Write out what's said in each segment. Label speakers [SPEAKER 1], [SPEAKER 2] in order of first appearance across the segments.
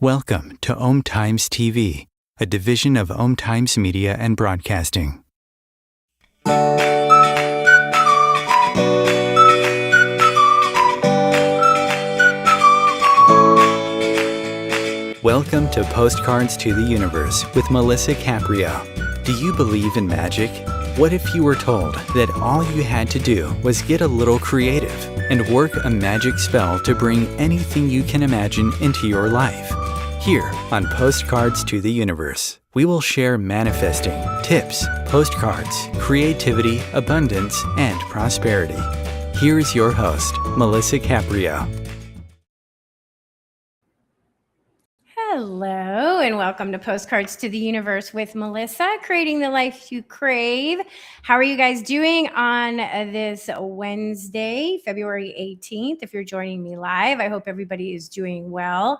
[SPEAKER 1] Welcome to Om Times TV, a division of Om Times Media and Broadcasting. Welcome to Postcards to the Universe with Melissa Caprio. Do you believe in magic? What if you were told that all you had to do was get a little creative and work a magic spell to bring anything you can imagine into your life? Here on Postcards to the Universe, we will share manifesting, tips, postcards, creativity, abundance, and prosperity. Here's your host, Melissa Caprio.
[SPEAKER 2] Hello, and welcome to Postcards to the Universe with Melissa, creating the life you crave. How are you guys doing on this Wednesday, February 18th? If you're joining me live, I hope everybody is doing well.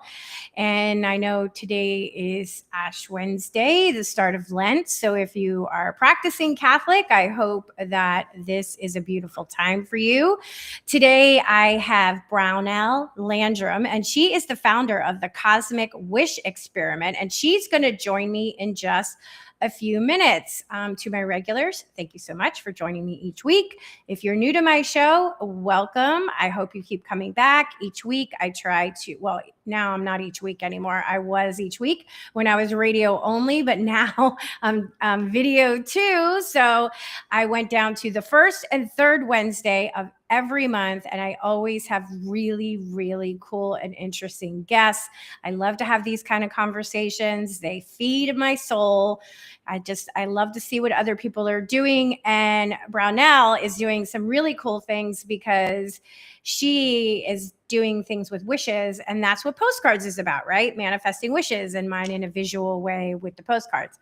[SPEAKER 2] And I know today is Ash Wednesday, the start of Lent. So if you are practicing Catholic, I hope that this is a beautiful time for you. Today, I have Brownell Landrum, and she is the founder of the Cosmic Wish Experiment, and she's going to join me in just a few minutes. To my regulars, thank you so much for joining me each week. If you're new to my show, welcome. I hope you keep coming back each week. I try to, well, now I'm not each week anymore. I was each week when I was radio only, but now I'm video too. So I went down to the first and third Wednesday of every month, and I always have really, really cool and interesting guests. I love to have these kind of conversations. They feed my soul. I love to see what other people are doing. And Brownell is doing some really cool things because she is doing things with wishes. And that's what Postcards is about, right? Manifesting wishes, and mine in a visual way with the postcards.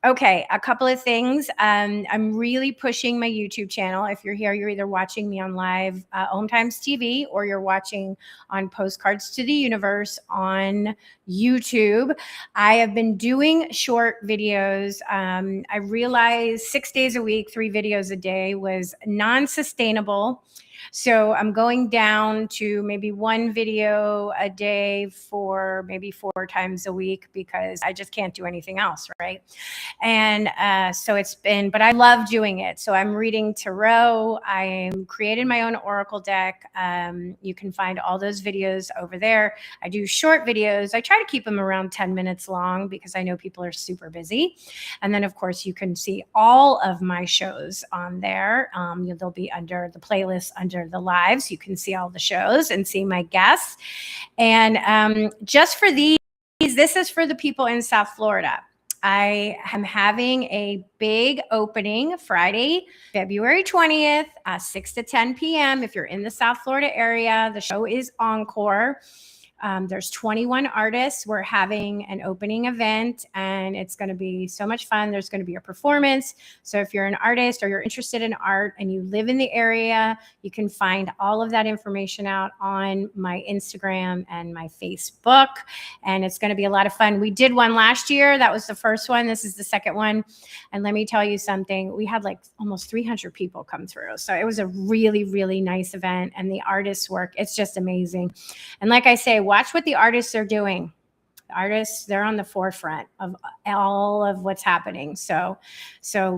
[SPEAKER 2] Okay, a couple of things. I'm really pushing my YouTube channel. If you're here, you're either watching me on live Om Times TV, or you're watching on Postcards to the Universe on YouTube. I have been doing short videos. I realized 6 days a week, 3 videos a day was non-sustainable. So I'm going down to maybe 1 video a day for maybe 4 times a week, because I just can't do anything else, right? And so it's been, but I love doing it. So I'm reading tarot. I'm creating my own oracle deck. You can find all those videos over there. I do short videos. I try to keep them around 10 minutes long because I know people are super busy. And then, of course, you can see all of my shows on there. They'll be under the playlist under the lives. You can see all the shows and see my guests. And just for these, this is for the people in South Florida. I am having a big opening Friday, February 20th, 6 to 10 p.m. If you're in the South Florida area, the show is Encore. There's 21 artists. We're having an opening event, and it's going to be so much fun. There's going to be a performance. So if you're an artist or you're interested in art and you live in the area, you can find all of that information out on my Instagram and my Facebook. And it's going to be a lot of fun. We did one last year. That was the first one. This is the second one. And let me tell you something. We had like almost 300 people come through. So it was a really, really nice event. And the artists' work, it's just amazing. And like I say, watch what the artists are doing. The artists, they're on the forefront of all of what's happening. So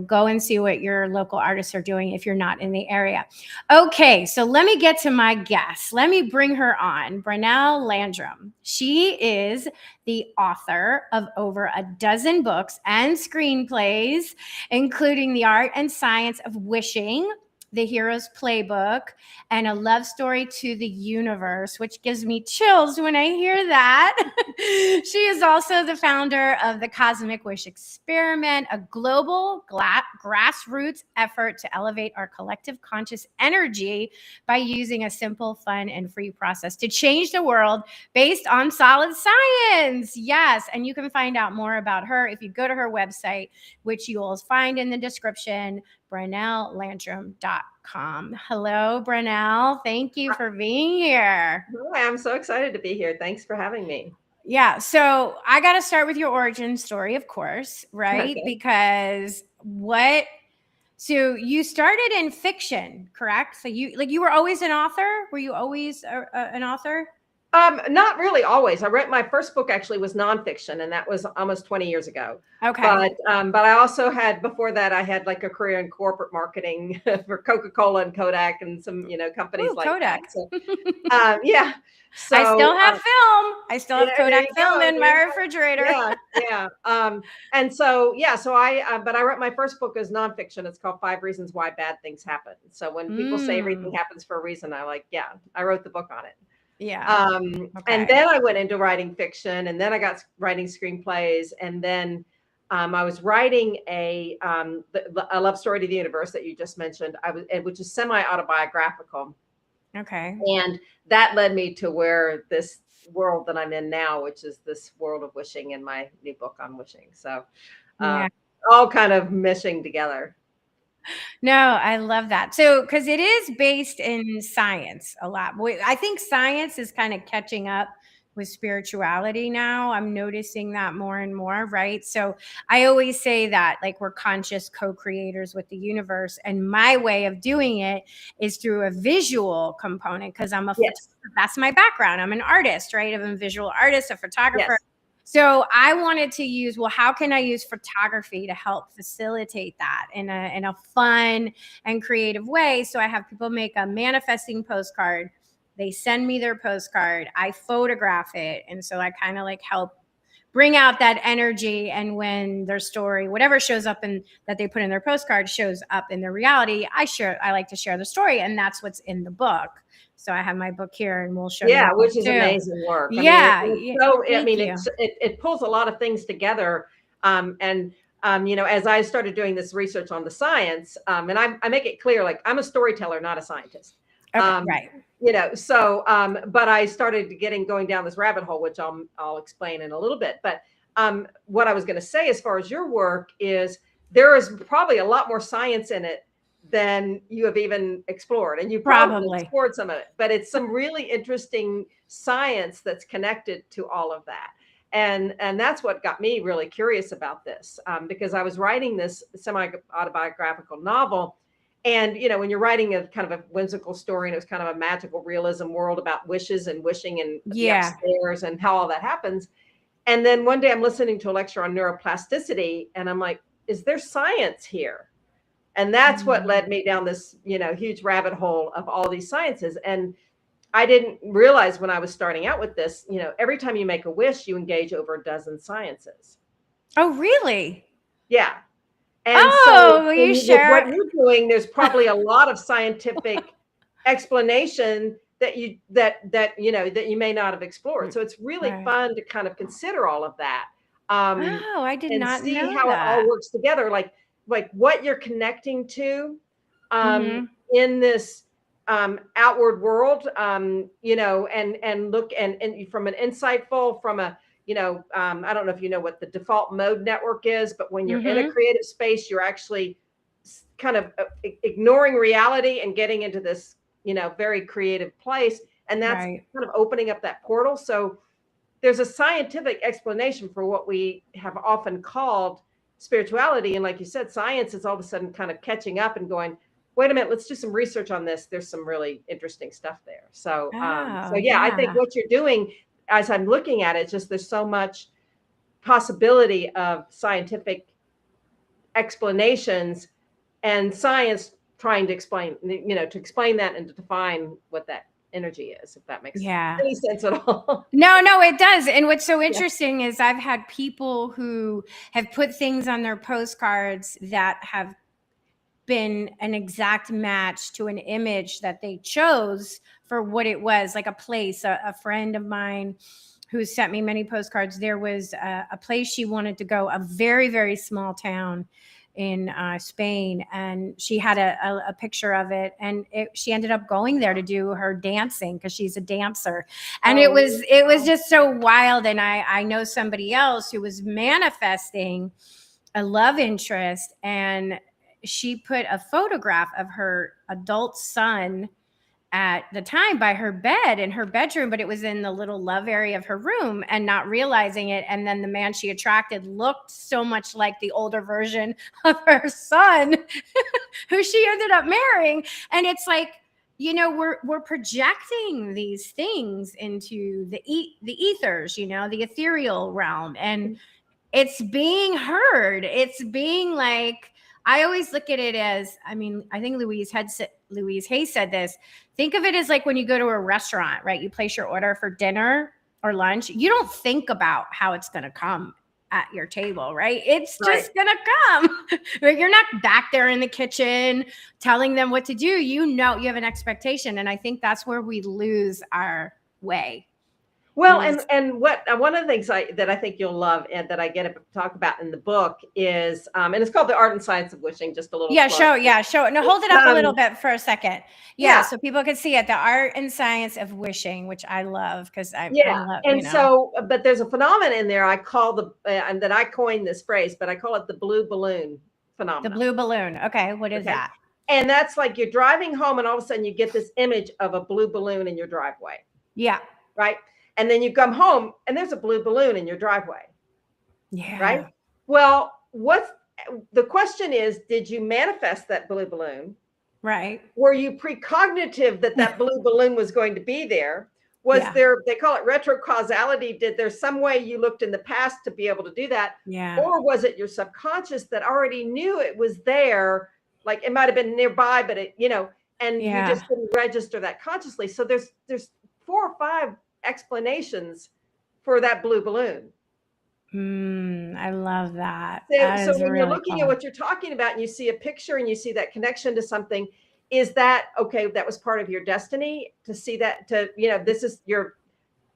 [SPEAKER 2] go and see what your local artists are doing if you're not in the area. Okay, so let me get to my guest. Let me bring her on, Brownell Landrum. She is the author of over a dozen books and screenplays, including The Art and Science of Wishing, The Hero's Playbook, and A Love Story to the Universe, which gives me chills when I hear that. She is also the founder of the Cosmic Wish Experiment, a global grassroots effort to elevate our collective conscious energy by using a simple, fun, and free process to change the world based on solid science. Yes, and you can find out more about her if you go to her website, which you will find in the description, brownelllandrum.com. Hello, Brownell. Thank you for being here.
[SPEAKER 3] Hi, I'm so excited to be here. Thanks for having me.
[SPEAKER 2] Yeah. So I got to start with your origin story, of course, right?
[SPEAKER 3] Okay.
[SPEAKER 2] Because so you started in fiction, correct? So you were always an author? Were you always an author?
[SPEAKER 3] Not really always. I read my first book actually was nonfiction, and that was almost 20 years ago.
[SPEAKER 2] Okay.
[SPEAKER 3] But I also had before that I had like a career in corporate marketing for Coca-Cola and Kodak and some companies like
[SPEAKER 2] Kodak.
[SPEAKER 3] that. So yeah. So
[SPEAKER 2] I still have film. I still have
[SPEAKER 3] yeah,
[SPEAKER 2] Kodak film in my refrigerator.
[SPEAKER 3] Yeah. And so but I wrote my first book as nonfiction. It's called 5 Reasons Why Bad Things Happen. So when people say everything happens for a reason, I wrote the book on it.
[SPEAKER 2] Yeah.
[SPEAKER 3] And then I went into writing fiction, and then I got writing screenplays, and then I was writing a love story to the universe that you just mentioned. Which is semi-autobiographical.
[SPEAKER 2] Okay.
[SPEAKER 3] And that led me to where this world that I'm in now, which is this world of wishing, and my new book on wishing. So all kind of meshing together.
[SPEAKER 2] No, I love that. So, because it is based in science a lot. I think science is kind of catching up with spirituality now. I'm noticing that more and more, right? So I always say that like we're conscious co-creators with the universe. And my way of doing it is through a visual component because I'm a that's my background. I'm an artist, right? I'm a visual artist, a photographer.
[SPEAKER 3] Yes.
[SPEAKER 2] So I wanted to use, well, how can I use photography to help facilitate that in a fun and creative way? So I have people make a manifesting postcard. They send me their postcard. I photograph it. And so I kind of like help bring out that energy. And when their story, whatever shows up in that they put in their postcard shows up in their reality, I like to share the story. And that's what's in the book. So I have my book here, and we'll show you.
[SPEAKER 3] Yeah, which is amazing work. It pulls a lot of things together. As I started doing this research on the science, and I make it clear, like I'm a storyteller, not a scientist.
[SPEAKER 2] Okay, right.
[SPEAKER 3] But I started going down this rabbit hole, which I'll explain in a little bit. But what I was going to say, as far as your work, is there is probably a lot more science in it than you have even explored, and you probably explored some of it, but it's some really interesting science that's connected to all of that. And that's what got me really curious about this, because I was writing this semi-autobiographical novel. And, when you're writing a kind of a whimsical story, and it was kind of a magical realism world about wishes and wishing and the upstairs and how all that happens. And then one day I'm listening to a lecture on neuroplasticity, and I'm like, is there science here? And that's what led me down this, huge rabbit hole of all these sciences. And I didn't realize when I was starting out with this, every time you make a wish, you engage over a dozen sciences.
[SPEAKER 2] Oh, really?
[SPEAKER 3] Yeah. And
[SPEAKER 2] what
[SPEAKER 3] you're doing, there's probably a lot of scientific explanation that you may not have explored. So it's really fun to kind of consider all of that.
[SPEAKER 2] I did not
[SPEAKER 3] see
[SPEAKER 2] know
[SPEAKER 3] how
[SPEAKER 2] that.
[SPEAKER 3] It all works together. Like what you're connecting to in this outward world, and look and from an insightful, from a, I don't know if you know what the default mode network is, but when you're in a creative space, you're actually kind of ignoring reality and getting into this, very creative place. And that's kind of opening up that portal. So there's a scientific explanation for what we have often called spirituality. And like you said, science is all of a sudden kind of catching up and going, wait a minute, let's do some research on this. There's some really interesting stuff there. So, I think what you're doing, as I'm looking at it, just there's so much possibility of scientific explanations and science trying to explain, to explain that and to define what that energy is, if that makes any sense at all.
[SPEAKER 2] No, it does. And what's so interesting is I've had people who have put things on their postcards that have been an exact match to an image that they chose for what it was, like a place. A friend of mine who sent me many postcards, there was a place she wanted to go, a very, very small town in Spain, and she had a picture of it, and she ended up going there to do her dancing because she's a dancer, and it was just so wild. And I know somebody else who was manifesting a love interest, and she put a photograph of her adult son at the time by her bed in her bedroom, but it was in the little love area of her room, and not realizing it. And then the man she attracted looked so much like the older version of her son who she ended up marrying. And it's like, we're projecting these things into the ethers, the ethereal realm, and it's being heard. It's being like, I always look at it as, I think Louise Hay said this. Think of it as like when you go to a restaurant, right? You place your order for dinner or lunch. You don't think about how it's going to come at your table, right? It's just going to come. Right? You're not back there in the kitchen telling them what to do. You have an expectation. And I think that's where we lose our way.
[SPEAKER 3] Well, and one of the things that I think you'll love and that I get to talk about in the book is, and it's called The Art and Science of Wishing, just a little.
[SPEAKER 2] Show it. No, hold it up a little bit for a second. Yeah. So people can see it. The Art and Science of Wishing, which I love because I love. And
[SPEAKER 3] so, but there's a phenomenon in there I call and that I coined this phrase, but I call it the blue balloon phenomenon.
[SPEAKER 2] The blue balloon. Okay. What is that?
[SPEAKER 3] And that's like you're driving home and all of a sudden you get this image of a blue balloon in your driveway.
[SPEAKER 2] Yeah.
[SPEAKER 3] Right. And then you come home and there's a blue balloon in your driveway.
[SPEAKER 2] Yeah.
[SPEAKER 3] Right. Well, the question is, did you manifest that blue balloon?
[SPEAKER 2] Right.
[SPEAKER 3] Were you precognitive that blue balloon was going to be there? Was there, they call it retrocausality. Did there some way you looked in the past to be able to do that?
[SPEAKER 2] Yeah.
[SPEAKER 3] Or was it your subconscious that already knew it was there? Like it might've been nearby, but you just didn't register that consciously. So there's 4 or 5 explanations for that blue balloon.
[SPEAKER 2] I love that.
[SPEAKER 3] So when you're looking at what you're talking about and you see a picture and you see that connection to something, is that okay? That was part of your destiny to see that, this is your,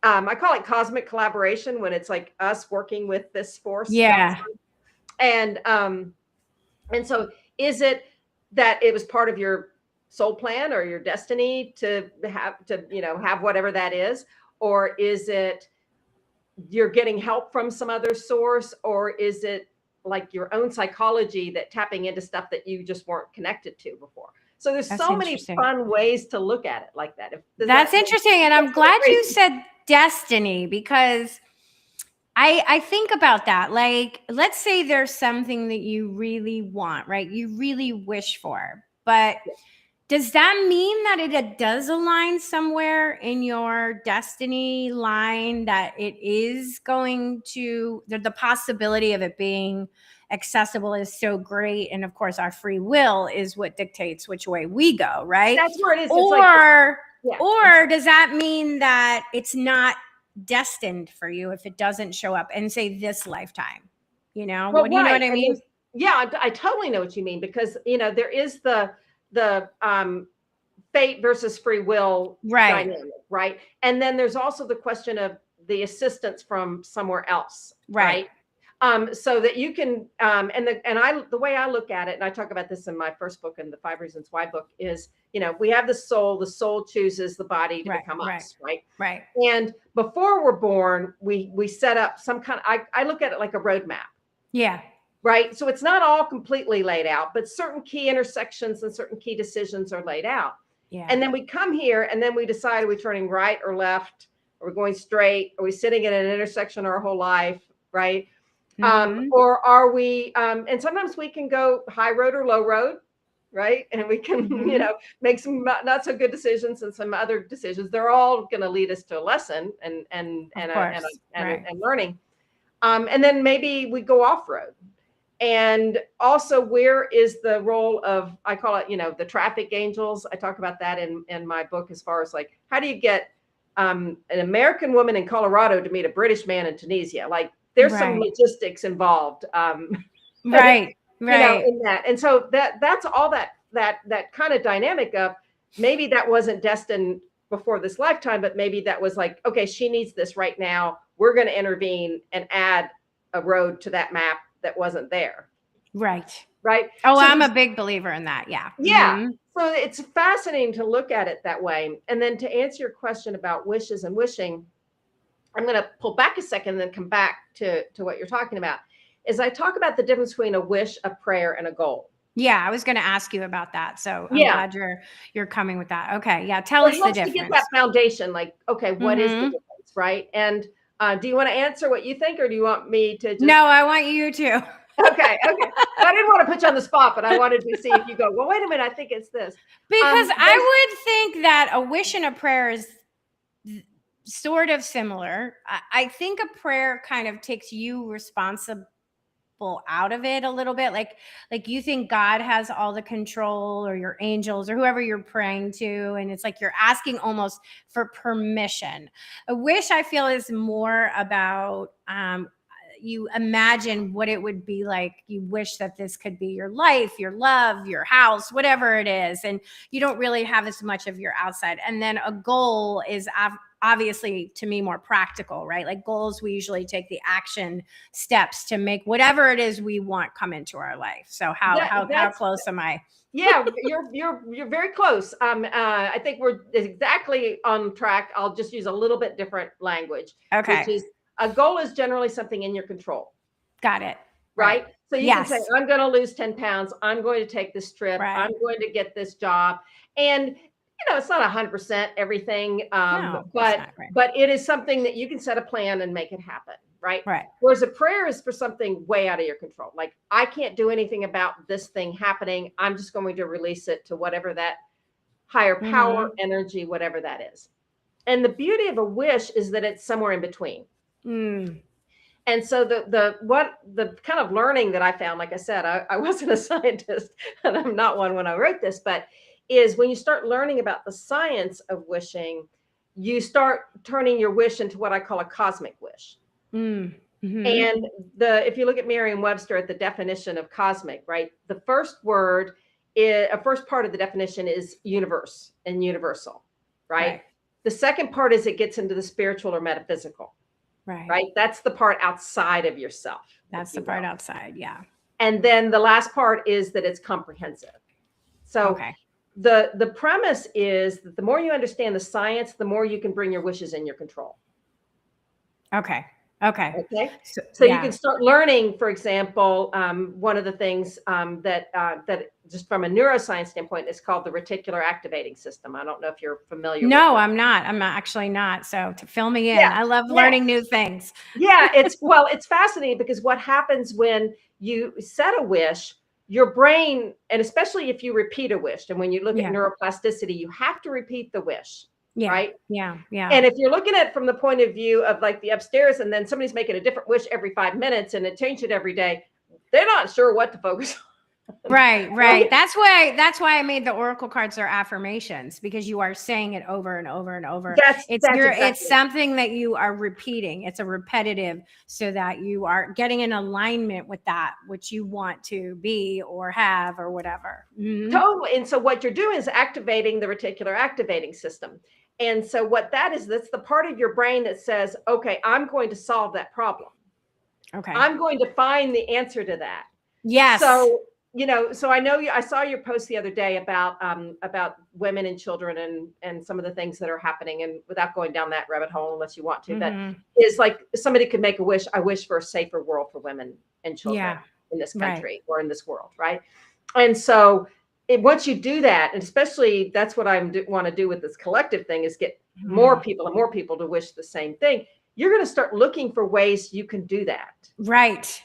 [SPEAKER 3] I call it cosmic collaboration when it's like us working with this force.
[SPEAKER 2] Yeah.
[SPEAKER 3] And so is it that it was part of your soul plan or your destiny to have whatever that is? Or is it you're getting help from some other source? Or is it like your own psychology that tapping into stuff that you just weren't connected to before? So there's so many fun ways to look at it like that.
[SPEAKER 2] That's interesting. And I'm glad you said destiny, because I think about that. Like, let's say there's something that you really want, right? You really wish for, but does that mean that it does align somewhere in your destiny line, that it is going to, the possibility of it being accessible is so great? And of course, our free will is what dictates which way we go, right?
[SPEAKER 3] That's where it is.
[SPEAKER 2] Or does that mean that it's not destined for you if it doesn't show up in, say, this lifetime? You know what I mean?
[SPEAKER 3] Yeah, I totally know what you mean, because there is the fate versus free will dynamic, right? And then there's also the question of the assistance from somewhere else, right? So that you can, the way I look at it, and I talk about this in my first book, in the 5 Reasons Why book, is, we have the soul chooses the body to become us, right?
[SPEAKER 2] Right.
[SPEAKER 3] And before we're born, we set up some kind of, I look at it like a roadmap.
[SPEAKER 2] Yeah.
[SPEAKER 3] Right. So it's not all completely laid out, but certain key intersections and certain key decisions are laid out.
[SPEAKER 2] Yeah.
[SPEAKER 3] And then we come here and then we decide, are we turning right or left? Are we going straight? Are we sitting at an intersection our whole life? Right. Or are we, and sometimes we can go high road or low road, right? And we can, make some not so good decisions and some other decisions. They're all going to lead us to a lesson and learning. And then maybe we go off road. And also, where is the role of, I call it, the traffic angels. I talk about that in my book, as far as like, how do you get an American woman in Colorado to meet a British man in Tunisia? Like, there's some logistics involved. In that. And so that's all that kind of dynamic of, maybe that wasn't destined before this lifetime, but maybe that was like, okay, she needs this right now. We're going to intervene and add a road to that map that wasn't there.
[SPEAKER 2] Right.
[SPEAKER 3] Oh,
[SPEAKER 2] so I'm a big believer in that. Yeah.
[SPEAKER 3] So it's fascinating to look at it that way. And then to answer your question about wishes and wishing, I'm going to pull back a second and then come back to what you're talking about. Is I talk about the difference between a wish, a prayer, and a goal.
[SPEAKER 2] Yeah, I was going to ask you about that. So I'm glad you're coming with that. Okay. Yeah. Tell us the difference.
[SPEAKER 3] To get that foundation, like, okay, what is the difference, right? And do you want to answer what you think, or do you want me to just...
[SPEAKER 2] No, I want you to.
[SPEAKER 3] Okay. Well, I didn't want to put you on the spot, but I wanted to see if you go, well, wait a minute, I think it's this.
[SPEAKER 2] Because I would think that a wish and a prayer is sort of similar. I think a prayer kind of takes you responsible out of it a little bit. Like you think God has all the control, or your angels, or whoever you're praying to. And it's like you're asking almost for permission. A wish, I feel, is more about, you imagine what it would be like. You wish that this could be your life, your love, your house, whatever it is. And you don't really have as much of your outside. And then a goal is obviously, to me, more practical, right? Like goals, we usually take the action steps to make whatever it is we want come into our life. So how close am I?
[SPEAKER 3] Yeah, you're very close. I think we're exactly on track. I'll just use a little bit different language.
[SPEAKER 2] Okay.
[SPEAKER 3] Which is, a goal is generally something in your control.
[SPEAKER 2] Got it.
[SPEAKER 3] Right? So you can say, I'm going to lose 10 pounds. I'm going to take this trip.
[SPEAKER 2] Right.
[SPEAKER 3] I'm going to get this job. And, it's not 100% everything,
[SPEAKER 2] No,
[SPEAKER 3] but
[SPEAKER 2] not, right.
[SPEAKER 3] but it is something that you can set a plan and make it happen. Right.
[SPEAKER 2] Right.
[SPEAKER 3] Whereas a prayer is for something way out of your control. Like, I can't do anything about this thing happening. I'm just going to release it to whatever that higher power, energy, whatever that is. And the beauty of a wish is that it's somewhere in between. And so the kind of learning that I found, like I said, I wasn't a scientist, and I'm not one when I wrote this, but is when you start learning about the science of wishing, you start turning your wish into what I call a cosmic wish. And if you look at Merriam-Webster at the definition of cosmic, right, the first word is a first part of the definition is universe and universal, right? The second part is it gets into the spiritual or metaphysical. Right. That's the part outside of yourself.
[SPEAKER 2] That's the part outside. Yeah.
[SPEAKER 3] And then the last part is that it's comprehensive. So the premise is that the more you understand the science, the more you can bring your wishes in your control. Okay. So you can start learning, for example, one of the things that just from a neuroscience standpoint is called the reticular activating system. I don't know if you're familiar with it.
[SPEAKER 2] I'm not. I'm actually not. So to fill me in, I love learning new things.
[SPEAKER 3] It's fascinating because what happens when you set a wish, your brain, and especially if you repeat a wish, and when you look at neuroplasticity, you have to repeat the wish. Right. Yeah. And if you're looking at it from the point of view of like the upstairs, and then somebody's making a different wish every 5 minutes and it changes it every day, they're not sure what to focus on.
[SPEAKER 2] Right. That's why I made the oracle cards their affirmations, because you are saying it over and over and over. It's something that you are repeating. It's a repetitive, so that you are getting in alignment with that which you want to be or have or whatever.
[SPEAKER 3] Totally. And so what you're doing is activating the reticular activating system. And so what that is, that's the part of your brain that says, okay, I'm going to solve that problem. Okay. I'm going to find the answer to that.
[SPEAKER 2] Yes.
[SPEAKER 3] So, so I know I saw your post the other day about women and children and some of the things that are happening, and without going down that rabbit hole, unless you want to, but is like somebody could make a wish. I wish for a safer world for women and children in this country or in this world. Right. And so once you do that, and especially that's what I want to do with this collective thing, is get more people and more people to wish the same thing. You're going to start looking for ways you can do that.
[SPEAKER 2] Right.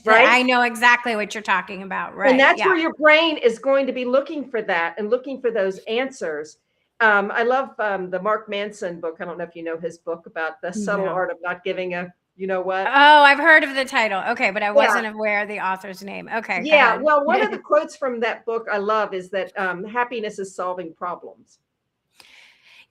[SPEAKER 2] I know exactly what you're talking about. Right.
[SPEAKER 3] And that's where your brain is going to be looking for that and looking for those answers. I love the Mark Manson book. I don't know if you know his book about the subtle art of not giving a, you know what?
[SPEAKER 2] Oh, I've heard of the title. Okay. But I wasn't aware of the author's name. Okay.
[SPEAKER 3] Yeah. Well, one of the quotes from that book I love is that happiness is solving problems.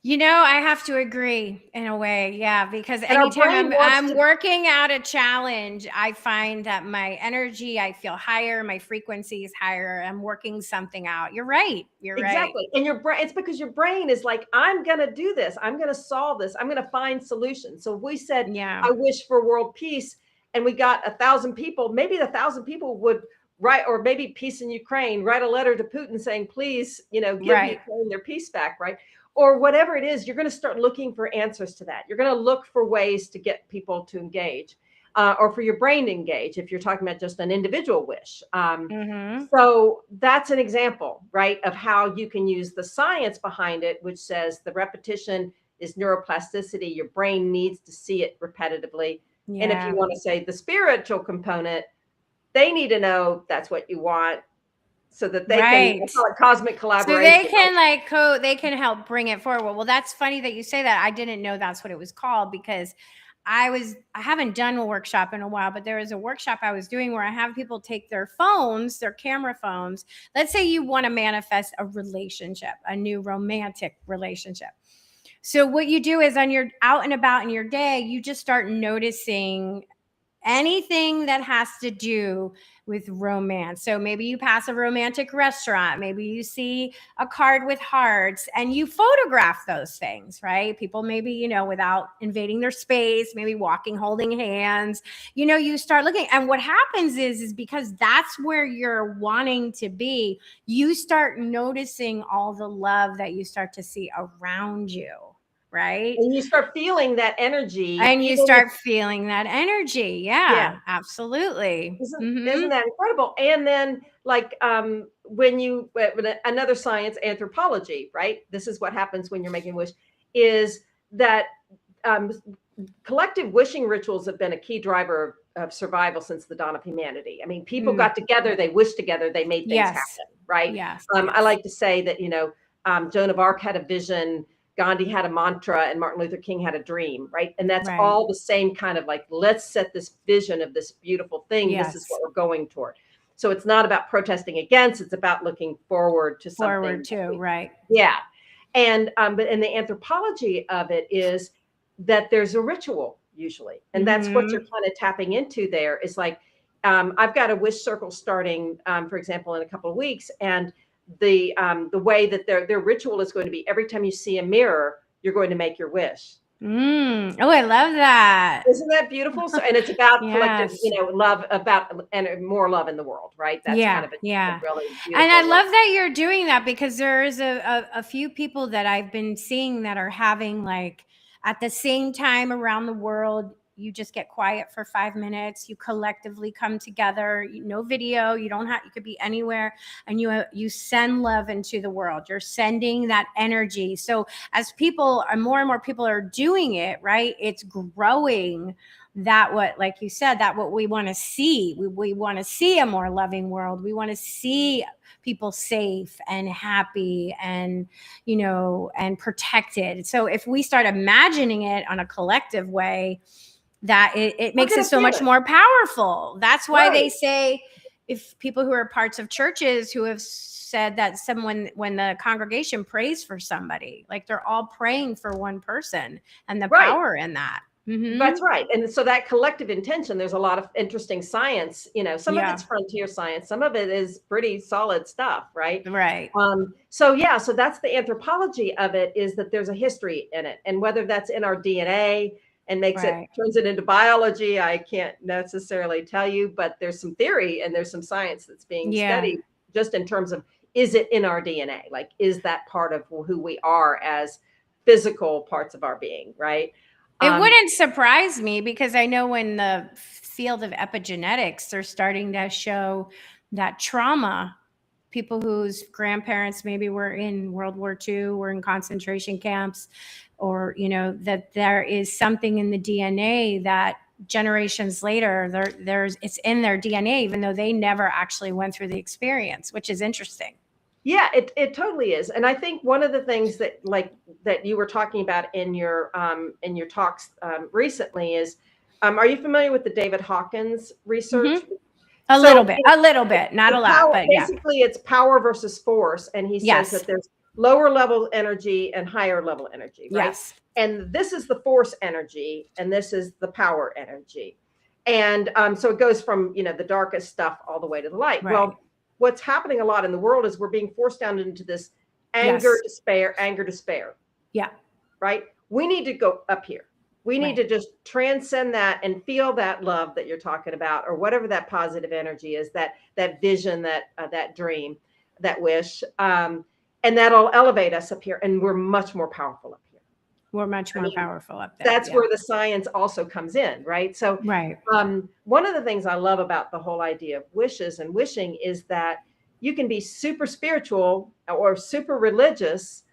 [SPEAKER 2] I have to agree in a way. Yeah. Because anytime I'm working out a challenge, I find that my energy, I feel higher. My frequency is higher. I'm working something out. You're right.
[SPEAKER 3] Exactly. And your brain, it's because your brain is like, I'm going to do this. I'm going to solve this. I'm going to find solutions. So if we said, I wish for world peace, and we got 1,000 people, maybe the 1,000 people would write, or maybe peace in Ukraine, write a letter to Putin saying, please, give Ukraine their peace back. Right. Or whatever it is, you're going to start looking for answers to that. You're going to look for ways to get people to engage, or for your brain to engage if you're talking about just an individual wish. So that's an example, right, of how you can use the science behind it, which says the repetition is neuroplasticity. Your brain needs to see it repetitively. And if you want to say the spiritual component, they need to know that's what you want so that they
[SPEAKER 2] Right.
[SPEAKER 3] can call it cosmic
[SPEAKER 2] So
[SPEAKER 3] collaboration.
[SPEAKER 2] they can they can help bring it forward. Well, that's funny that you say that. I didn't know that's what it was called, because I haven't done a workshop in a while, but there was a workshop I was doing where I have people take their phones, their camera phones. Let's say you want to manifest a relationship, a new romantic relationship. So what you do is, on your out and about in your day, you just start noticing anything that has to do with romance. So maybe you pass a romantic restaurant, maybe you see a card with hearts, and you photograph those things, right? People maybe, without invading their space, maybe walking, holding hands, you start looking. And what happens is because that's where you're wanting to be, you start noticing all the love that you start to see around you. Right.
[SPEAKER 3] And you start feeling that energy.
[SPEAKER 2] And you start feeling that energy. Yeah, absolutely.
[SPEAKER 3] Isn't that incredible? And then when another science, anthropology, right? This is what happens when you're making a wish, is that collective wishing rituals have been a key driver of survival since the dawn of humanity. I mean, people got together, they wished together, they made things happen, right?
[SPEAKER 2] Yes.
[SPEAKER 3] I like to say that, Joan of Arc had a vision, Gandhi had a mantra, and Martin Luther King had a dream, right? And that's all the same kind of let's set this vision of this beautiful thing.
[SPEAKER 2] Yes.
[SPEAKER 3] This is what we're going toward. So it's not about protesting against, it's about looking forward to something.
[SPEAKER 2] Forward to, right.
[SPEAKER 3] Yeah. And, but in the anthropology of it is that there's a ritual usually. And that's what you're kind of tapping into there is I've got a wish circle starting, for example, in a couple of weeks. And the way that their ritual is going to be, every time you see a mirror, you're going to make your wish.
[SPEAKER 2] Oh, I love that.
[SPEAKER 3] Isn't that beautiful? So, and it's about collective, love, and more love in the world, right? That's kind of a really beautiful.
[SPEAKER 2] And I love that you're doing that, because there is a few people that I've been seeing that are having at the same time around the world. You just get quiet for 5 minutes. You collectively come together. No video. You could be anywhere, and you send love into the world. You're sending that energy. So as people, more and more people are doing it, right? It's growing. Like you said, that what we want to see. We want to see a more loving world. We want to see people safe and happy and, and protected. So if we start imagining it on a collective way, that it makes it so much more powerful. That's why they say, if people who are parts of churches who have said that when the congregation prays for somebody, they're all praying for one person, and the power in that.
[SPEAKER 3] That's right. And so that collective intention, there's a lot of interesting science, some of it's frontier science, some of it is pretty solid stuff, right?
[SPEAKER 2] Right.
[SPEAKER 3] So that's the anthropology of it, is that there's a history in it. And whether that's in our DNA and turns it into biology, I can't necessarily tell you, but there's some theory and there's some science that's being studied just in terms of, is it in our DNA? Is that part of who we are as physical parts of our being, right?
[SPEAKER 2] It wouldn't surprise me, because I know in the field of epigenetics, they're starting to show that trauma, people whose grandparents maybe were in World War II, were in concentration camps, or, that there is something in the DNA that generations later, it's in their DNA, even though they never actually went through the experience, which is interesting.
[SPEAKER 3] Yeah, it totally is. And I think one of the things that that you were talking about in your talks recently is, are you familiar with the David Hawkins research?
[SPEAKER 2] A little bit, not a lot, but
[SPEAKER 3] basically it's power versus force. And he says that there's lower level energy and higher level energy, right?
[SPEAKER 2] Yes.
[SPEAKER 3] And this is the force energy, and this is the power energy. And so it goes from, the darkest stuff all the way to the light.
[SPEAKER 2] Right.
[SPEAKER 3] Well, what's happening a lot in the world is we're being forced down into this anger, despair.
[SPEAKER 2] Yeah.
[SPEAKER 3] Right. We need to go up here. We need to just transcend that and feel that love that you're talking about, or whatever that positive energy is, that vision, that dream, that wish. And that'll elevate us up here. And we're much more powerful up here.
[SPEAKER 2] We're much more powerful up there.
[SPEAKER 3] That's where the science also comes in, right? So one of the things I love about the whole idea of wishes and wishing is that you can be super spiritual or super religious,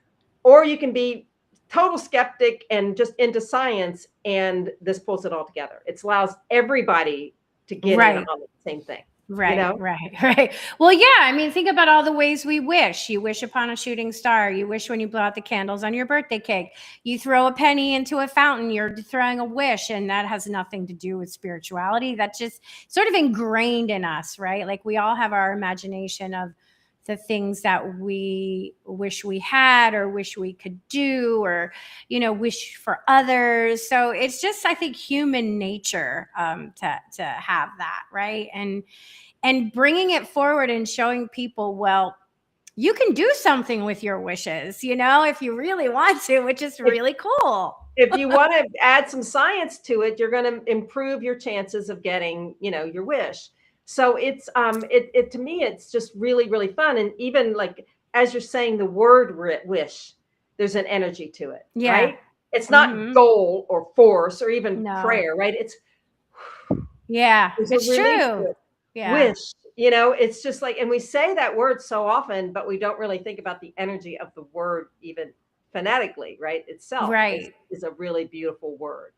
[SPEAKER 3] or you can be total skeptic and just into science, and this pulls it all together. It allows everybody to get in on the same thing.
[SPEAKER 2] Right,
[SPEAKER 3] know?
[SPEAKER 2] right. Well, yeah, I mean, think about all the ways we wish. You wish upon a shooting star. You wish when you blow out the candles on your birthday cake. You throw a penny into a fountain, you're throwing a wish, and that has nothing to do with spirituality. That's just sort of ingrained in us, right? Like we all have our imagination of the things that we wish we had or wish we could do or, wish for others. So it's just, I think, human nature to have that, right? And bringing it forward and showing people, well, you can do something with your wishes, if you really want to, which is really cool.
[SPEAKER 3] If you want to add some science to it, you're going to improve your chances of getting, your wish. So it's to me, it's just really, really fun. And even like, as you're saying the word wish, there's an energy to it, right? It's not goal or force or even prayer, right? It's
[SPEAKER 2] it's true.
[SPEAKER 3] Wish, it's just like, and we say that word so often, but we don't really think about the energy of the word, even phonetically, right? Itself is a really beautiful word.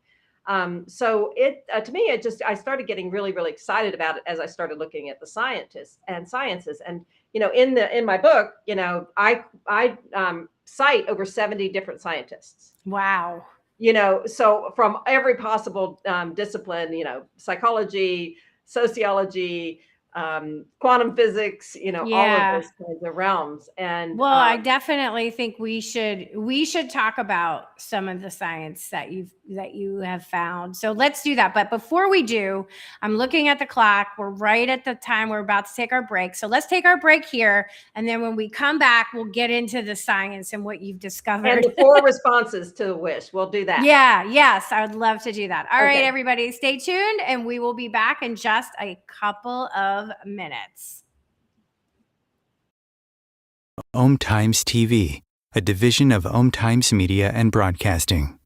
[SPEAKER 3] So it, to me, I started getting really, really excited about it as I started looking at the scientists and sciences. And, in my book, I cite over 70 different scientists.
[SPEAKER 2] Wow.
[SPEAKER 3] So from every possible discipline, psychology, sociology, quantum physics, all of those kinds of realms. And
[SPEAKER 2] I definitely think we should talk about some of the science that you have found. So let's do that. But before we do, I'm looking at the clock. We're right at the time we're about to take our break. So let's take our break here. And then when we come back, we'll get into the science and what you've discovered.
[SPEAKER 3] And the 4 responses to the wish. We'll do that.
[SPEAKER 2] Yes, I would love to do that. All right, everybody, stay tuned and we will be back in just a couple of minutes.
[SPEAKER 1] Times TV, a division of Times Media and Broadcasting.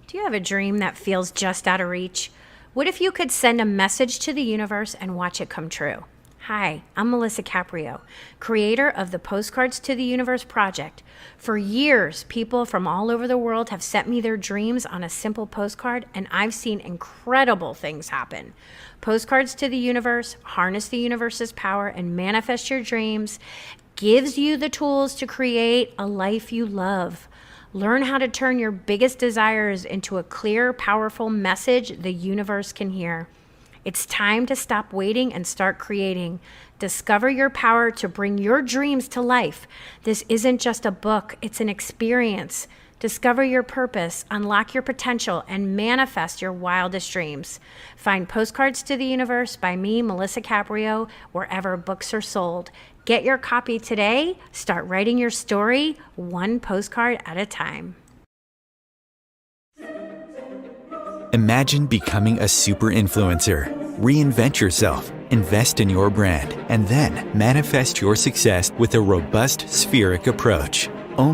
[SPEAKER 2] Do you have a dream that feels just out of reach? What if you could send a message to the universe and watch it come true? Hi, I'm Melissa Caprio, creator of the Postcards to the Universe project. For years, people from all over the world have sent me their dreams on a simple postcard, and I've seen incredible things happen. Postcards to the Universe, harness the universe's power and manifest your dreams, gives you the tools to create a life you love. Learn how to turn your biggest desires into a clear, powerful message the universe can hear. It's time to stop waiting and start creating. Discover your power to bring your dreams to life. This isn't just a book, it's an experience. Discover your purpose, unlock your potential, and manifest your wildest dreams. Find Postcards to the Universe by me, Melissa Caprio, wherever books are sold. Get your copy today. Start writing your story, one postcard at a time.
[SPEAKER 1] Imagine becoming a super influencer. Reinvent yourself, invest in your brand, and then manifest your success with a robust spheric approach.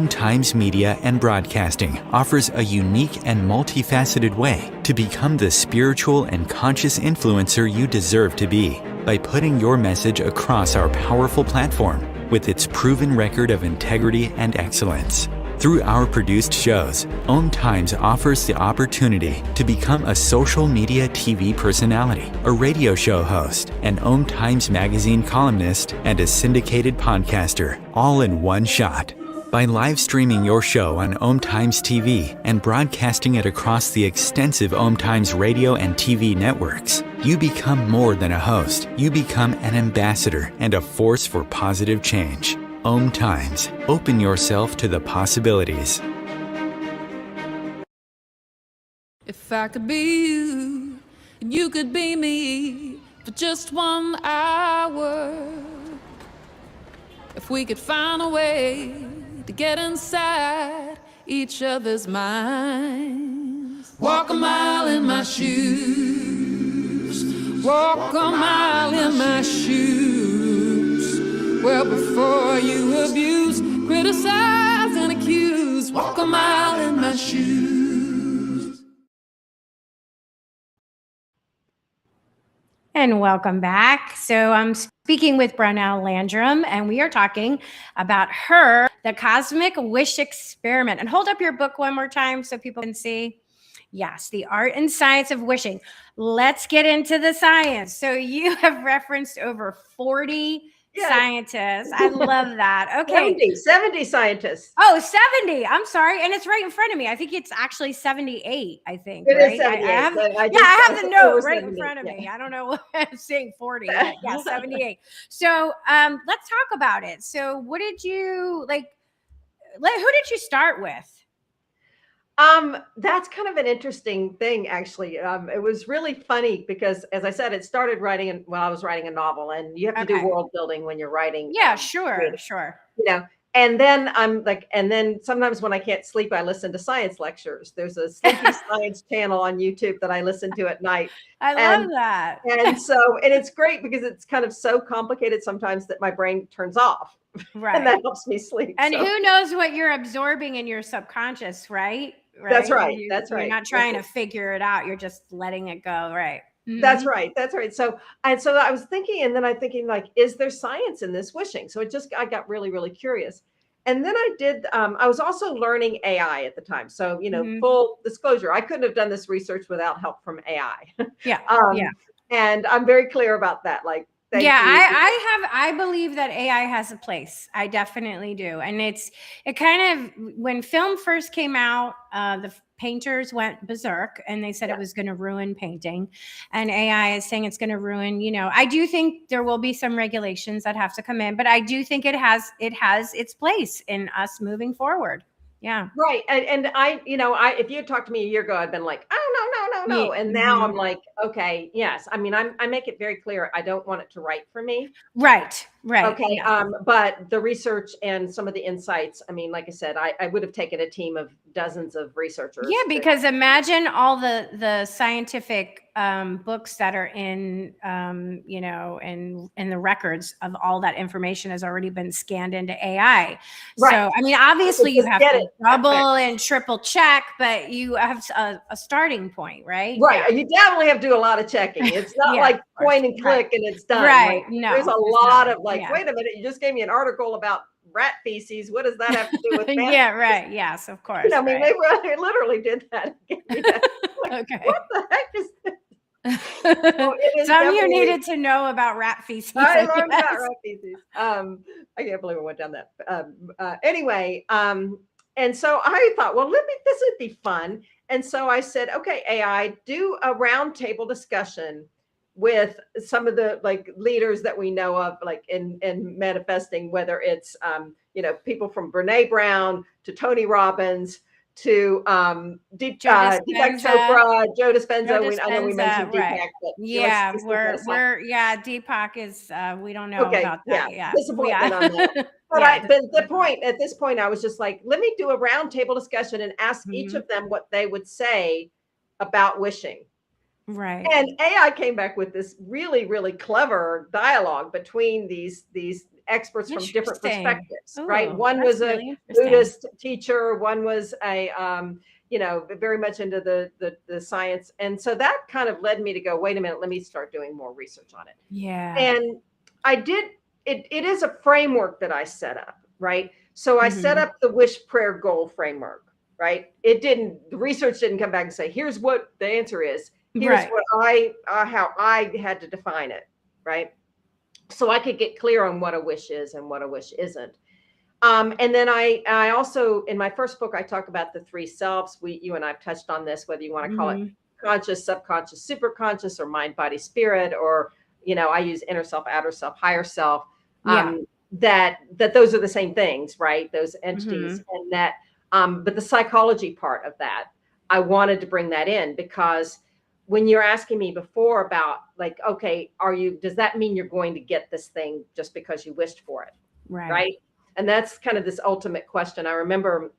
[SPEAKER 1] Times Media and Broadcasting offers a unique and multifaceted way to become the spiritual and conscious influencer you deserve to be by putting your message across our powerful platform with its proven record of integrity and excellence. Through our produced shows, Times offers the opportunity to become a social media TV personality, a radio show host, an Times magazine columnist, and a syndicated podcaster, all in one shot. By live streaming your show on Times TV and broadcasting it across the extensive Times radio and TV networks, you become more than a host. You become an ambassador and a force for positive change. Times. Open yourself to the possibilities.
[SPEAKER 4] If I could be you, and you could be me for just 1 hour. If we could find a way to get inside each other's minds. Walk a mile in my shoes. Walk a mile in my shoes. Well, before you abuse, criticize, and accuse, walk a mile in my shoes.
[SPEAKER 2] And welcome back. So I'm speaking with Brownell Landrum, and we are talking about The Cosmic Wish Experiment. And hold up your book one more time so people can see. Yes, the art and science of wishing. Let's get into the science. So you have referenced over 40
[SPEAKER 3] Yes.
[SPEAKER 2] scientists. I love that. Okay.
[SPEAKER 3] 70 scientists.
[SPEAKER 2] Oh, 70. I'm sorry. And it's right in front of me. I think it's actually 78, I think,
[SPEAKER 3] It
[SPEAKER 2] right?
[SPEAKER 3] is 78.
[SPEAKER 2] I have,
[SPEAKER 3] but
[SPEAKER 2] I have the note right
[SPEAKER 3] 70,
[SPEAKER 2] in front of
[SPEAKER 3] yeah. me.
[SPEAKER 2] I don't know what I'm saying 40, but yeah, 78. So let's talk about it. So what did you who did you start with?
[SPEAKER 3] That's kind of an interesting thing, actually. It was really funny because, as I said, it started while I was writing a novel, and you have to do world building when you're writing.
[SPEAKER 2] Yeah, sure.
[SPEAKER 3] You know, and then and then sometimes when I can't sleep, I listen to science lectures. There's a Sleepy Science channel on YouTube that I listen to at night.
[SPEAKER 2] I love that.
[SPEAKER 3] And it's great because it's kind of so complicated sometimes that my brain turns off.
[SPEAKER 2] Right.
[SPEAKER 3] And that helps me sleep.
[SPEAKER 2] And who knows what you're absorbing in your subconscious, right?
[SPEAKER 3] That's right.
[SPEAKER 2] You're not trying to figure it out. You're just letting it go. Right. Mm-hmm.
[SPEAKER 3] That's right. So I was thinking, and then I'm thinking, like, is there science in this wishing? So I got really, really curious. And then I was also learning AI at the time. So, full disclosure, I couldn't have done this research without help from AI.
[SPEAKER 2] Yeah.
[SPEAKER 3] And I'm very clear about that. Like,
[SPEAKER 2] I believe that AI has a place. I definitely do. And it kind of, when film first came out, the painters went berserk and they said it was going to ruin painting, and AI is saying it's going to ruin, I do think there will be some regulations that have to come in, but I do think it has its place in us moving forward. Yeah.
[SPEAKER 3] Right. And if you had talked to me a year ago, I'd been like, oh, no. And now I'm like, okay, yes. I mean, I make it very clear. I don't want it to write for me.
[SPEAKER 2] Right.
[SPEAKER 3] Okay.
[SPEAKER 2] Yeah.
[SPEAKER 3] But the research and some of the insights, I mean, like I said, I would have taken a team of dozens of researchers.
[SPEAKER 2] Yeah, because imagine all the scientific books that are in, in the records of all that information has already been scanned into AI. Right. So, I mean, obviously you have to double and triple check, but you have a starting point, right?
[SPEAKER 3] Right. Yeah. You definitely have to do a lot of checking. It's not like point and click and it's done.
[SPEAKER 2] Right.
[SPEAKER 3] Like, no, there's a lot of wait a minute, you just gave me an article about rat feces. What does that have to do with
[SPEAKER 2] yeah, right. Yes, of course.
[SPEAKER 3] I mean, they literally did that.
[SPEAKER 2] Okay.
[SPEAKER 3] What the heck is this?
[SPEAKER 2] Some you needed to know about rat feces.
[SPEAKER 3] I learned about rat feces. I can't believe I went down that. Anyway, and so I thought, well, this would be fun. And so I said, okay, AI, do a roundtable discussion with some of the leaders that we know of, like in manifesting, whether it's people from Brene Brown to Tony Robbins to Deepak Chopra, Joe Dispenza. I know we mentioned Deepak, but
[SPEAKER 2] yeah, Deepak is we don't know about that. Yeah,
[SPEAKER 3] disappointment on that. But at this point, I was just like, let me do a roundtable discussion and ask each of them what they would say about wishing.
[SPEAKER 2] Right.
[SPEAKER 3] And AI came back with this really, really clever dialogue between these experts from different perspectives. Ooh, right. One was a Buddhist teacher. One was a, very much into the science. And so that kind of led me to go, wait a minute, let me start doing more research on it.
[SPEAKER 2] Yeah.
[SPEAKER 3] And I did, it is a framework that I set up. Right. So I set up the wish, prayer, goal framework. Right. The research didn't come back and say, here's what the answer is. Here's what how I had to define it, right? So I could get clear on what a wish is and what a wish isn't. And then I also, in my first book, I talk about the three selves. You and I've touched on this, whether you want to call it conscious, subconscious, superconscious, or mind, body, spirit, or, I use inner self, outer self, higher self, that those are the same things, right? Those entities, and that, but the psychology part of that, I wanted to bring that in because when you're asking me before about okay, does that mean you're going to get this thing just because you wished for it? Right. And that's kind of this ultimate question. I remember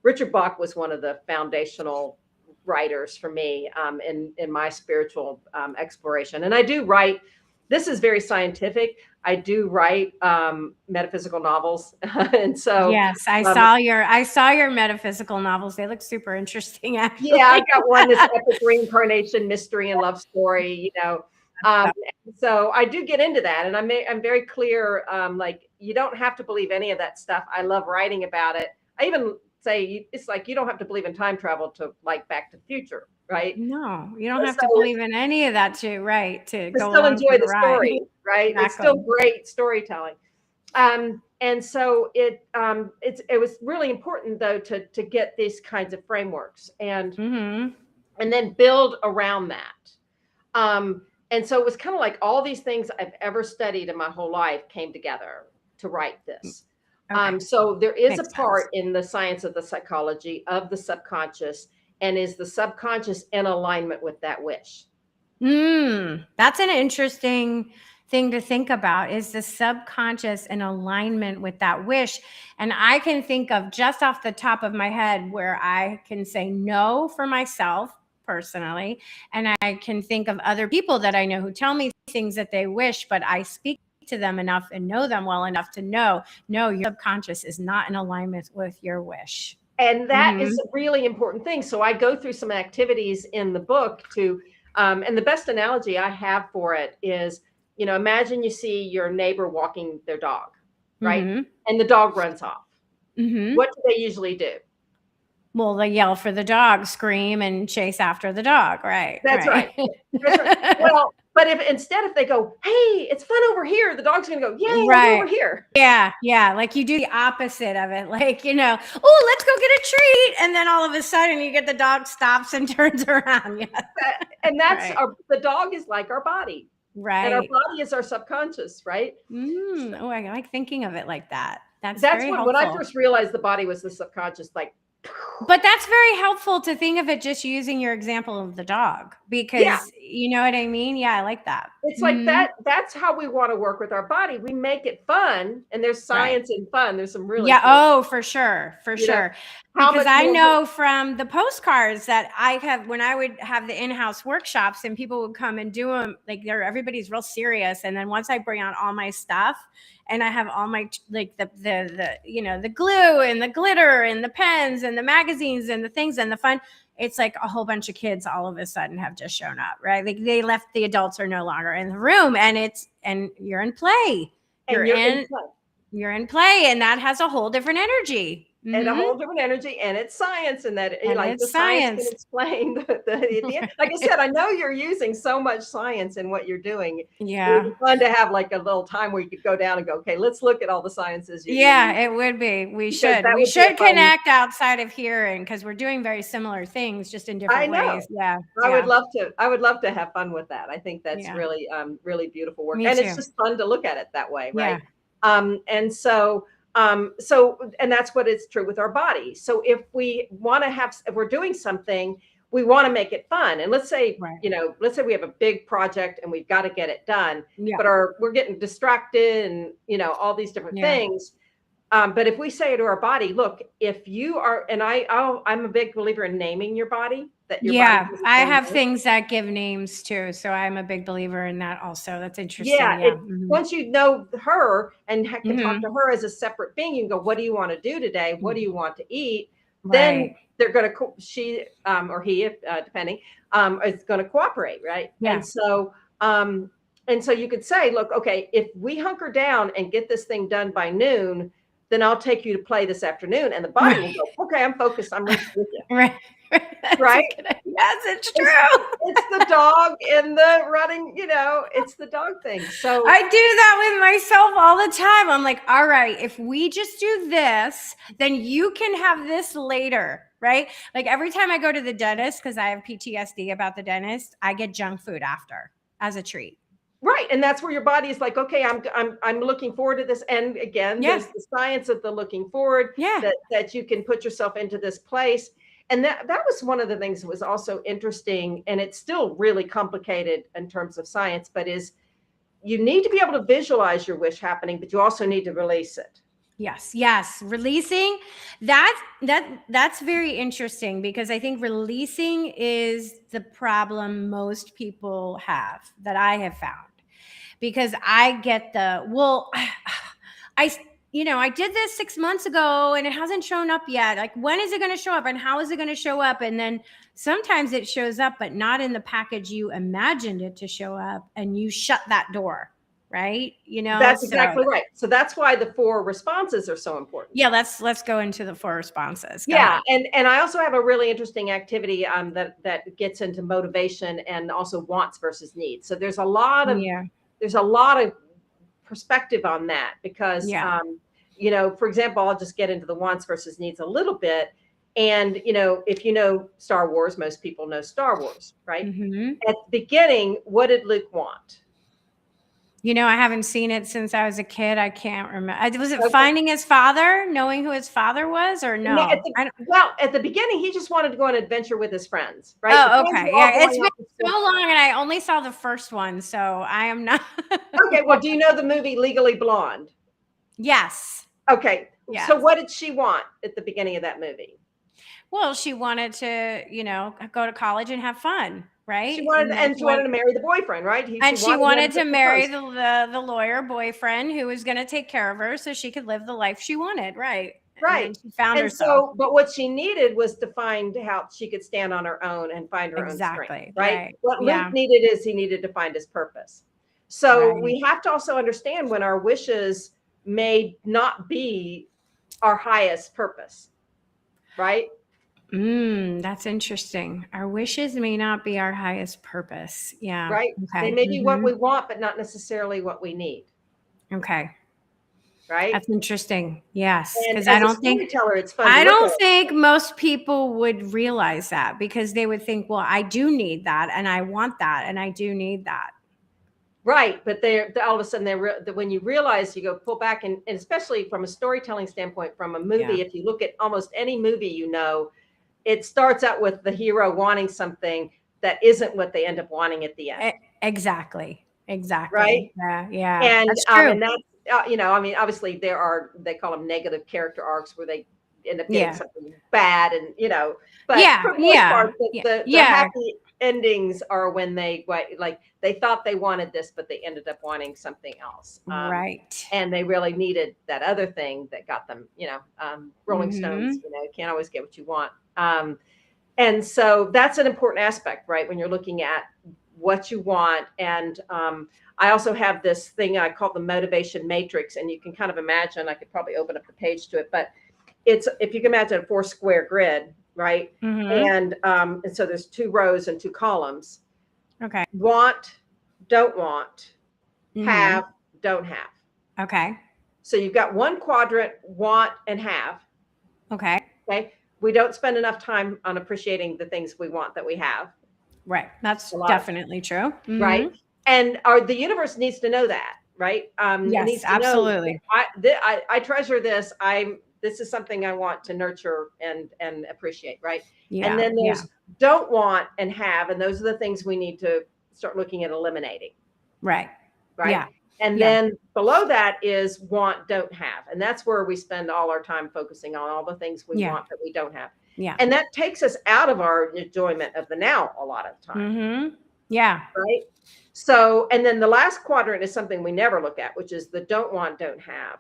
[SPEAKER 3] Richard Bach was one of the foundational writers for me in my spiritual exploration. And I do write, this is very scientific. I do write metaphysical novels. And so
[SPEAKER 2] yes, I saw your metaphysical novels. They look super interesting, actually.
[SPEAKER 3] Yeah, I got one, this epic reincarnation mystery and love story, so I do get into that, and I'm very clear, you don't have to believe any of that stuff. I love writing about it. I even say, it's like you don't have to believe in time travel to like Back to the Future, right?
[SPEAKER 2] No, you don't have
[SPEAKER 3] So
[SPEAKER 2] to believe in any of that to
[SPEAKER 3] to
[SPEAKER 2] go
[SPEAKER 3] still
[SPEAKER 2] along for
[SPEAKER 3] enjoy
[SPEAKER 2] the
[SPEAKER 3] the
[SPEAKER 2] ride.
[SPEAKER 3] story, right? It's still
[SPEAKER 2] Exactly.
[SPEAKER 3] great storytelling. And so it was really important though to get these kinds of frameworks and then build around that. And so it was kind of like all these things I've ever studied in my whole life came together to write this.
[SPEAKER 2] Okay.
[SPEAKER 3] So there is
[SPEAKER 2] Makes
[SPEAKER 3] a part
[SPEAKER 2] sense.
[SPEAKER 3] in the science of the psychology of the subconscious, and is the subconscious in alignment with that wish?
[SPEAKER 2] That's an interesting thing to think about. Is the subconscious in alignment with that wish? And I can think of just off the top of my head where I can say no for myself personally. And I can think of other people that I know who tell me things that they wish, but I speak to them enough and know them well enough to know, no, your subconscious is not in alignment with your wish.
[SPEAKER 3] And that is a really important thing. So I go through some activities in the book to, and the best analogy I have for it is, imagine you see your neighbor walking their dog, right? And the dog runs off. What do they usually do?
[SPEAKER 2] Well, they yell for the dog, scream, and chase after the dog, right?
[SPEAKER 3] That's right. That's right. Well, but if they go, hey, it's fun over here, the dog's going to go, yay, I'm over here.
[SPEAKER 2] Yeah. Like you do the opposite of it. Like, oh, let's go get a treat. And then all of a sudden you get the dog stops and turns around. Yeah.
[SPEAKER 3] And that's the dog is like our body.
[SPEAKER 2] Right.
[SPEAKER 3] And our body is our subconscious, right?
[SPEAKER 2] Oh, I like thinking of it like that. That's
[SPEAKER 3] when
[SPEAKER 2] helpful.
[SPEAKER 3] I first realized the body was the subconscious, like.
[SPEAKER 2] But that's very helpful to think of it just using your example of the dog, because you know what I mean? Yeah, I like that.
[SPEAKER 3] It's like that. That's how we want to work with our body. We make it fun, and there's science in fun. There's some really
[SPEAKER 2] cool, for sure. Because I know from the postcards that I have, when I would have the in-house workshops and people would come and do them, like everybody's real serious. And then once I bring out all my stuff and I have all my, like the glue and the glitter and the pens and the magazines and the things and the fun, it's like a whole bunch of kids all of a sudden have just shown up, right? Like they left, the adults are no longer in the room, and you're in play. You're in play, and that has a whole different energy.
[SPEAKER 3] And a whole different energy, and it's science, and that like the science can explain the like I said, I know you're using so much science in what you're doing.
[SPEAKER 2] Yeah,
[SPEAKER 3] it would be fun to have like a little time where you could go down and go, okay, let's look at all the sciences.
[SPEAKER 2] It would be. We should connect outside of here, and because we're doing very similar things, just in different ways. Yeah,
[SPEAKER 3] I would love to have fun with that. I think that's really really beautiful work, and it's just fun to look at it that way, right? And so. And that's what is true with our body. So if we want to if we're doing something, we want to make it fun. And let's say, let's say we have a big project and we've got to get it done, but we're getting distracted and, all these different things. But if we say to our body, look, if you are, and I'm a big believer in naming your body. That your body
[SPEAKER 2] I have things that give names too. So I'm a big believer in that also. That's interesting.
[SPEAKER 3] Once you know her and can talk to her as a separate being, you can go, what do you want to do today? What do you want to eat? Then they're going to, she or he, depending, is going to cooperate, right? And so you could say, look, okay, if we hunker down and get this thing done by noon, then I'll take you to play this afternoon. And the body will go, okay, I'm focused. I'm with you.
[SPEAKER 2] Right. Yes, it's true.
[SPEAKER 3] It's the dog in the running, it's the dog thing. So
[SPEAKER 2] I do that with myself all the time. I'm like, all right, if we just do this, then you can have this later, right? Like every time I go to the dentist, because I have PTSD about the dentist, I get junk food after as a treat.
[SPEAKER 3] Right. And that's where your body is like, okay, I'm looking forward to this. And again, there's the science of the looking forward, that you can put yourself into this place. And that was one of the things that was also interesting. And it's still really complicated in terms of science, but you need to be able to visualize your wish happening, but you also need to release it.
[SPEAKER 2] Yes. Releasing that's very interesting, because I think releasing is the problem most people have, that I have found. Because I get I did this 6 months ago and it hasn't shown up yet. Like, when is it going to show up and how is it going to show up? And then sometimes it shows up, but not in the package you imagined it to show up, and you shut that door. right?
[SPEAKER 3] That's
[SPEAKER 2] So
[SPEAKER 3] exactly right. So that's why the 4 responses are so important.
[SPEAKER 2] yeah, let's go into the 4 responses. Go
[SPEAKER 3] Yeah,
[SPEAKER 2] ahead.
[SPEAKER 3] and I also have a really interesting activity that gets into motivation and also wants versus needs. So there's a lot of
[SPEAKER 2] Yeah.
[SPEAKER 3] perspective on that because
[SPEAKER 2] Yeah.
[SPEAKER 3] for example, I'll just get into the wants versus needs a little bit. And if you know Star Wars, most people know Star Wars, right?
[SPEAKER 2] Mhm.
[SPEAKER 3] At the beginning, what did Luke want?
[SPEAKER 2] I haven't seen it since I was a kid. I can't remember. Was it
[SPEAKER 3] Okay.
[SPEAKER 2] finding his father, knowing who his father was, or
[SPEAKER 3] No,
[SPEAKER 2] no?
[SPEAKER 3] at the beginning, he just wanted to go on an adventure with his friends, right? The
[SPEAKER 2] Oh,
[SPEAKER 3] friends
[SPEAKER 2] okay.
[SPEAKER 3] were all
[SPEAKER 2] Yeah, it's
[SPEAKER 3] going
[SPEAKER 2] been
[SPEAKER 3] off to school.
[SPEAKER 2] so long, and I only saw the first one, so I am not.
[SPEAKER 3] Okay, well, do you know the movie Legally Blonde?
[SPEAKER 2] Yes.
[SPEAKER 3] Okay,
[SPEAKER 2] Yes.
[SPEAKER 3] so what did she want at the beginning of that movie?
[SPEAKER 2] Well, she wanted to, go to college and have fun, right?
[SPEAKER 3] She wanted to marry the boyfriend, right?
[SPEAKER 2] She wanted to marry
[SPEAKER 3] propose.
[SPEAKER 2] the lawyer boyfriend who was going to take care of her, so she could live the life she wanted, right? And then
[SPEAKER 3] Right.
[SPEAKER 2] she found
[SPEAKER 3] And
[SPEAKER 2] herself.
[SPEAKER 3] so, but what she needed was to find how she could stand on her own and find her own strength,
[SPEAKER 2] Exactly.
[SPEAKER 3] right?
[SPEAKER 2] Right.
[SPEAKER 3] What
[SPEAKER 2] Yeah.
[SPEAKER 3] Luke needed is he needed to find his purpose. So
[SPEAKER 2] Right.
[SPEAKER 3] we have to also understand when our wishes may not be our highest purpose, right?
[SPEAKER 2] That's interesting. Our wishes may not be our highest purpose. Yeah.
[SPEAKER 3] Right? They
[SPEAKER 2] Okay.
[SPEAKER 3] may be what we want, but not necessarily what we need,
[SPEAKER 2] Okay.
[SPEAKER 3] right?
[SPEAKER 2] That's interesting. Yes,
[SPEAKER 3] And
[SPEAKER 2] because
[SPEAKER 3] as a storyteller, it's fun to
[SPEAKER 2] I
[SPEAKER 3] look at
[SPEAKER 2] don't
[SPEAKER 3] it.
[SPEAKER 2] think most people would realize that, because they would think, well, I do need that, and I want that, and I do need that.
[SPEAKER 3] Right, but they're all of a sudden when you realize, you go pull back, and especially from a storytelling standpoint, from a movie,
[SPEAKER 2] Yeah.
[SPEAKER 3] if you look at almost any movie, it starts out with the hero wanting something that isn't what they end up wanting at the end,
[SPEAKER 2] Exactly.
[SPEAKER 3] right?
[SPEAKER 2] Yeah. Yeah.
[SPEAKER 3] And
[SPEAKER 2] That's true.
[SPEAKER 3] and that's obviously they call them negative character arcs where they end up getting
[SPEAKER 2] Yeah.
[SPEAKER 3] something bad, and but
[SPEAKER 2] Yeah.
[SPEAKER 3] for the most part,
[SPEAKER 2] Yeah.
[SPEAKER 3] the
[SPEAKER 2] Yeah.
[SPEAKER 3] happy endings are when they thought they wanted this, but they ended up wanting something else.
[SPEAKER 2] Right.
[SPEAKER 3] And they really needed that other thing that got them, Rolling Stones,
[SPEAKER 2] Mhm.
[SPEAKER 3] you can't always get what you want. And so that's an important aspect, right? When you're looking at what you want. And I also have this thing I call the motivation matrix, and you can kind of imagine, I could probably open up the page to it, but it's, if you can imagine a 4-square grid, right?
[SPEAKER 2] Mhm.
[SPEAKER 3] And so there's 2 rows and 2 columns.
[SPEAKER 2] Okay.
[SPEAKER 3] Want, don't want,
[SPEAKER 2] Mhm.
[SPEAKER 3] have, don't have.
[SPEAKER 2] Okay.
[SPEAKER 3] So you've got one quadrant, want and have.
[SPEAKER 2] Okay.
[SPEAKER 3] Okay. We don't spend enough time on appreciating the things we want that we have.
[SPEAKER 2] Right. That's
[SPEAKER 3] A lot.
[SPEAKER 2] definitely true.
[SPEAKER 3] Right.
[SPEAKER 2] Mhm.
[SPEAKER 3] And the universe needs to know that, right? It
[SPEAKER 2] Yes,
[SPEAKER 3] needs to
[SPEAKER 2] absolutely.
[SPEAKER 3] know, I treasure this. This is something I want to nurture and appreciate, right?
[SPEAKER 2] Yeah.
[SPEAKER 3] And then
[SPEAKER 2] Yeah.
[SPEAKER 3] there's don't want and have, and those are the things we need to start looking at eliminating.
[SPEAKER 2] Right.
[SPEAKER 3] Right.
[SPEAKER 2] Yeah.
[SPEAKER 3] And
[SPEAKER 2] Yeah.
[SPEAKER 3] then below that is want, don't have. And that's where we spend all our time focusing on all the things we
[SPEAKER 2] Yeah.
[SPEAKER 3] want that we don't have.
[SPEAKER 2] Yeah.
[SPEAKER 3] And that takes us out of our enjoyment of the now a lot of the time.
[SPEAKER 2] Mhm. Yeah.
[SPEAKER 3] Right. So, and then the last quadrant is something we never look at, which is the don't want, don't have.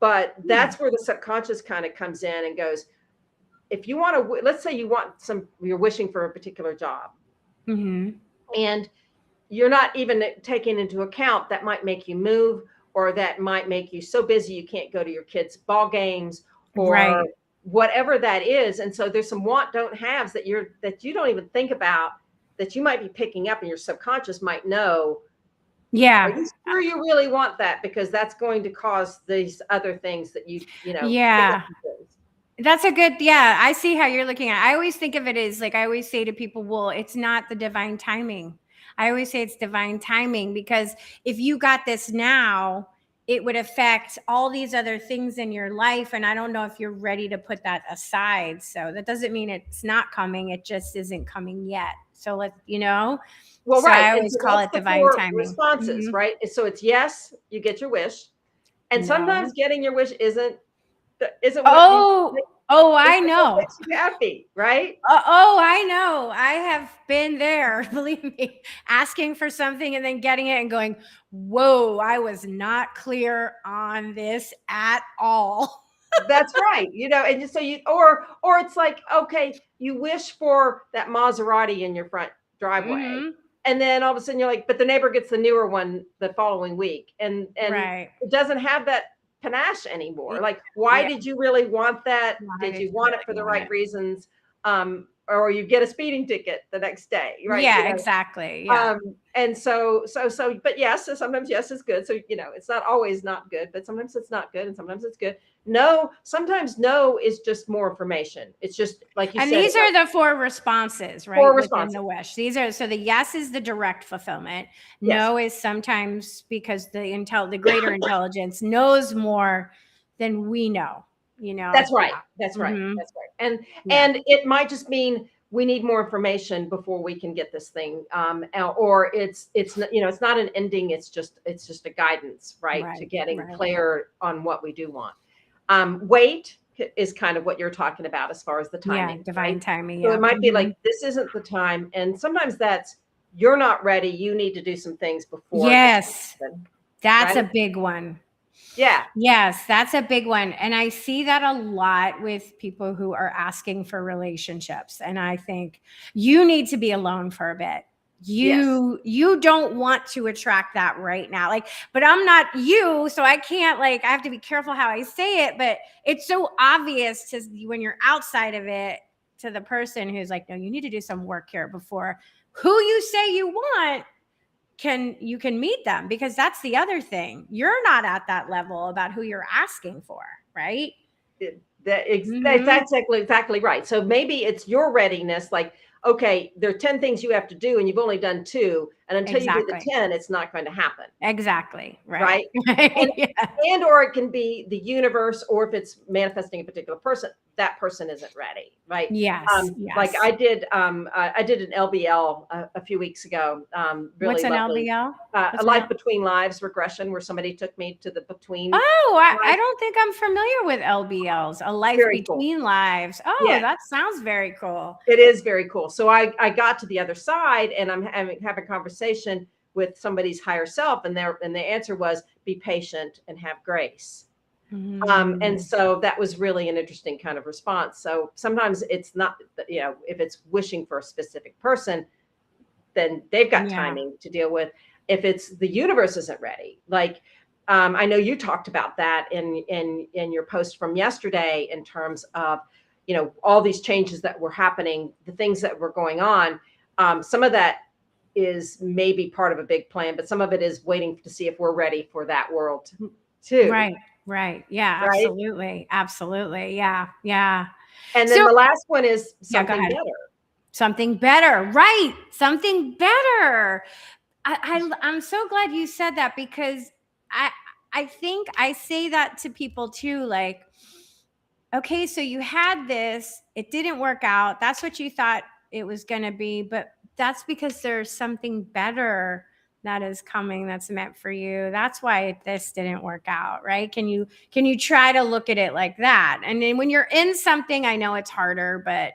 [SPEAKER 3] But that's where the subconscious kind of comes in and goes, if you want to, let's say you're wishing for a particular job,
[SPEAKER 2] Mhm.
[SPEAKER 3] and you're not even taking into account that might make you move, or that might make you so busy you can't go to your kids' ball games, or
[SPEAKER 2] Right.
[SPEAKER 3] whatever that is. And so there's some want, don't haves that you don't even think about, that you might be picking up, and your subconscious might know.
[SPEAKER 2] Yeah.
[SPEAKER 3] Are you sure you really want that? Because that's going to cause these other things that
[SPEAKER 2] Yeah. That's a good, yeah. I see how you're looking at it. I always think of it as, like, I always say to people, well, it's not the divine timing. I always say it's divine timing, because if you got this now, it would affect all these other things in your life. And I don't know if you're ready to put that aside. So that doesn't mean it's not coming. It just isn't coming yet. So
[SPEAKER 3] Well,
[SPEAKER 2] so
[SPEAKER 3] right.
[SPEAKER 2] I
[SPEAKER 3] And
[SPEAKER 2] always
[SPEAKER 3] so
[SPEAKER 2] call
[SPEAKER 3] that's
[SPEAKER 2] it
[SPEAKER 3] the
[SPEAKER 2] divine
[SPEAKER 3] 4
[SPEAKER 2] timing.
[SPEAKER 3] responses,
[SPEAKER 2] Mhm.
[SPEAKER 3] right? And so it's yes, you get your wish. And sometimes
[SPEAKER 2] No.
[SPEAKER 3] getting your wish isn't what
[SPEAKER 2] I know.
[SPEAKER 3] makes you happy, right?
[SPEAKER 2] I know. I have been there, believe me, asking for something and then getting it and going, whoa, I was not clear on this at all.
[SPEAKER 3] That's right. And just so or it's like, okay, you wish for that Maserati in your front driveway.
[SPEAKER 2] Mhm.
[SPEAKER 3] And then all of a sudden you're like, but the neighbor gets the newer one the following week. And
[SPEAKER 2] Right.
[SPEAKER 3] it doesn't have that panache anymore. Like, why
[SPEAKER 2] Yeah.
[SPEAKER 3] did you really want that?
[SPEAKER 2] Why
[SPEAKER 3] Did you
[SPEAKER 2] did
[SPEAKER 3] want
[SPEAKER 2] you
[SPEAKER 3] it for
[SPEAKER 2] really
[SPEAKER 3] the
[SPEAKER 2] want
[SPEAKER 3] right
[SPEAKER 2] it?
[SPEAKER 3] reasons? Or you get a speeding ticket the next day, right?
[SPEAKER 2] Yeah, exactly. Yeah.
[SPEAKER 3] And so, but yes, so sometimes yes is good. So, it's not always not good, but sometimes it's not good and sometimes it's good. No, sometimes no is just more information. It's just like you
[SPEAKER 2] And
[SPEAKER 3] said.
[SPEAKER 2] these are the 4 responses, right?
[SPEAKER 3] 4
[SPEAKER 2] Within
[SPEAKER 3] responses.
[SPEAKER 2] the wish. These are, so the yes is the direct fulfillment.
[SPEAKER 3] Yes.
[SPEAKER 2] No is sometimes because the greater intelligence knows more than we know,
[SPEAKER 3] That's right.
[SPEAKER 2] Yeah.
[SPEAKER 3] That's right.
[SPEAKER 2] Mhm.
[SPEAKER 3] That's right. And
[SPEAKER 2] Yeah.
[SPEAKER 3] and it might just mean we need more information before we can get this thing. Or it's it's not an ending. It's just a guidance, right? To
[SPEAKER 2] Right,
[SPEAKER 3] getting
[SPEAKER 2] right.
[SPEAKER 3] clear on what we do want. Wait is kind of what you're talking about as far as the
[SPEAKER 2] Yeah,
[SPEAKER 3] timing.
[SPEAKER 2] divine
[SPEAKER 3] Right?
[SPEAKER 2] timing.
[SPEAKER 3] So
[SPEAKER 2] Yeah.
[SPEAKER 3] it might be
[SPEAKER 2] Mhm.
[SPEAKER 3] like, this isn't the time. And sometimes that's, you're not ready. You need to do some things before.
[SPEAKER 2] Yes. That's
[SPEAKER 3] Right?
[SPEAKER 2] a big one.
[SPEAKER 3] Yeah.
[SPEAKER 2] Yes, that's a big one. And I see that a lot with people who are asking for relationships. And I think you need to be alone for a bit. You don't want to attract that right now. Like, but I'm not you, so I can't, I have to be careful how I say it, but it's so obvious to when you're outside of it, to the person who's like, no, you need to do some work here before who you say you want you can meet them, because that's the other thing. You're not at that level about who you're asking for, right?
[SPEAKER 3] That's exactly right. So maybe it's your readiness. Like, okay, there are 10 things you have to do and you've only done 2. And until you do the 10, it's not going to happen.
[SPEAKER 2] Exactly.
[SPEAKER 3] Right. And or it can be the universe, or if it's manifesting a particular person, that person isn't ready. Right.
[SPEAKER 2] Yes.
[SPEAKER 3] Like I did an LBL a few weeks ago. Really
[SPEAKER 2] What's an
[SPEAKER 3] lovely.
[SPEAKER 2] LBL?
[SPEAKER 3] A life between lives regression, where somebody took me to the between.
[SPEAKER 2] Oh, I don't think I'm familiar with LBLs. A life
[SPEAKER 3] Very
[SPEAKER 2] between lives. Oh,
[SPEAKER 3] Yeah.
[SPEAKER 2] That sounds very cool.
[SPEAKER 3] It is very cool. So I got to the other side, and I'm having a conversation with somebody's higher self, and the answer was, be patient and have grace. And so that was really an interesting kind of response. So sometimes it's not, if it's wishing for a specific person, then they've got timing to deal with. If it's the universe isn't ready, like, I know you talked about that in your post from yesterday, in terms of, all these changes that were happening, the things that were going on. Some of that is maybe part of a big plan, but some of it is waiting to see if we're ready for that world too.
[SPEAKER 2] Right. Yeah, absolutely. Absolutely. Yeah. Yeah.
[SPEAKER 3] And then the last one is something better.
[SPEAKER 2] Something better. Right. Something better. I'm so glad you said that, because I think I say that to people too. Like, okay, so you had this, it didn't work out. That's what you thought it was going to be, but that's because there's something better that is coming, that's meant for you. That's why this didn't work out, right? Can you try to look at it like that? And then when you're in something, I know it's harder, but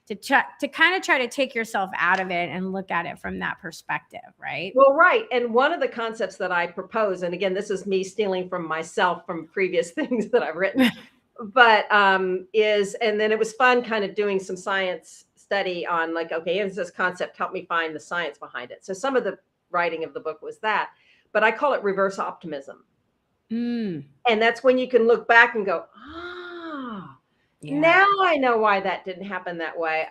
[SPEAKER 2] to kind of try to take yourself out of it and look at it from that perspective, right?
[SPEAKER 3] Well, right. And one of the concepts that I propose, and again, this is me stealing from myself from previous things that I've written, but and then it was fun kind of doing some science study on, like, okay, here's this concept, help me find the science behind it. So some of the writing of the book was that, but I call it reverse optimism. And that's when you can look back and go, now I know why that didn't happen that way.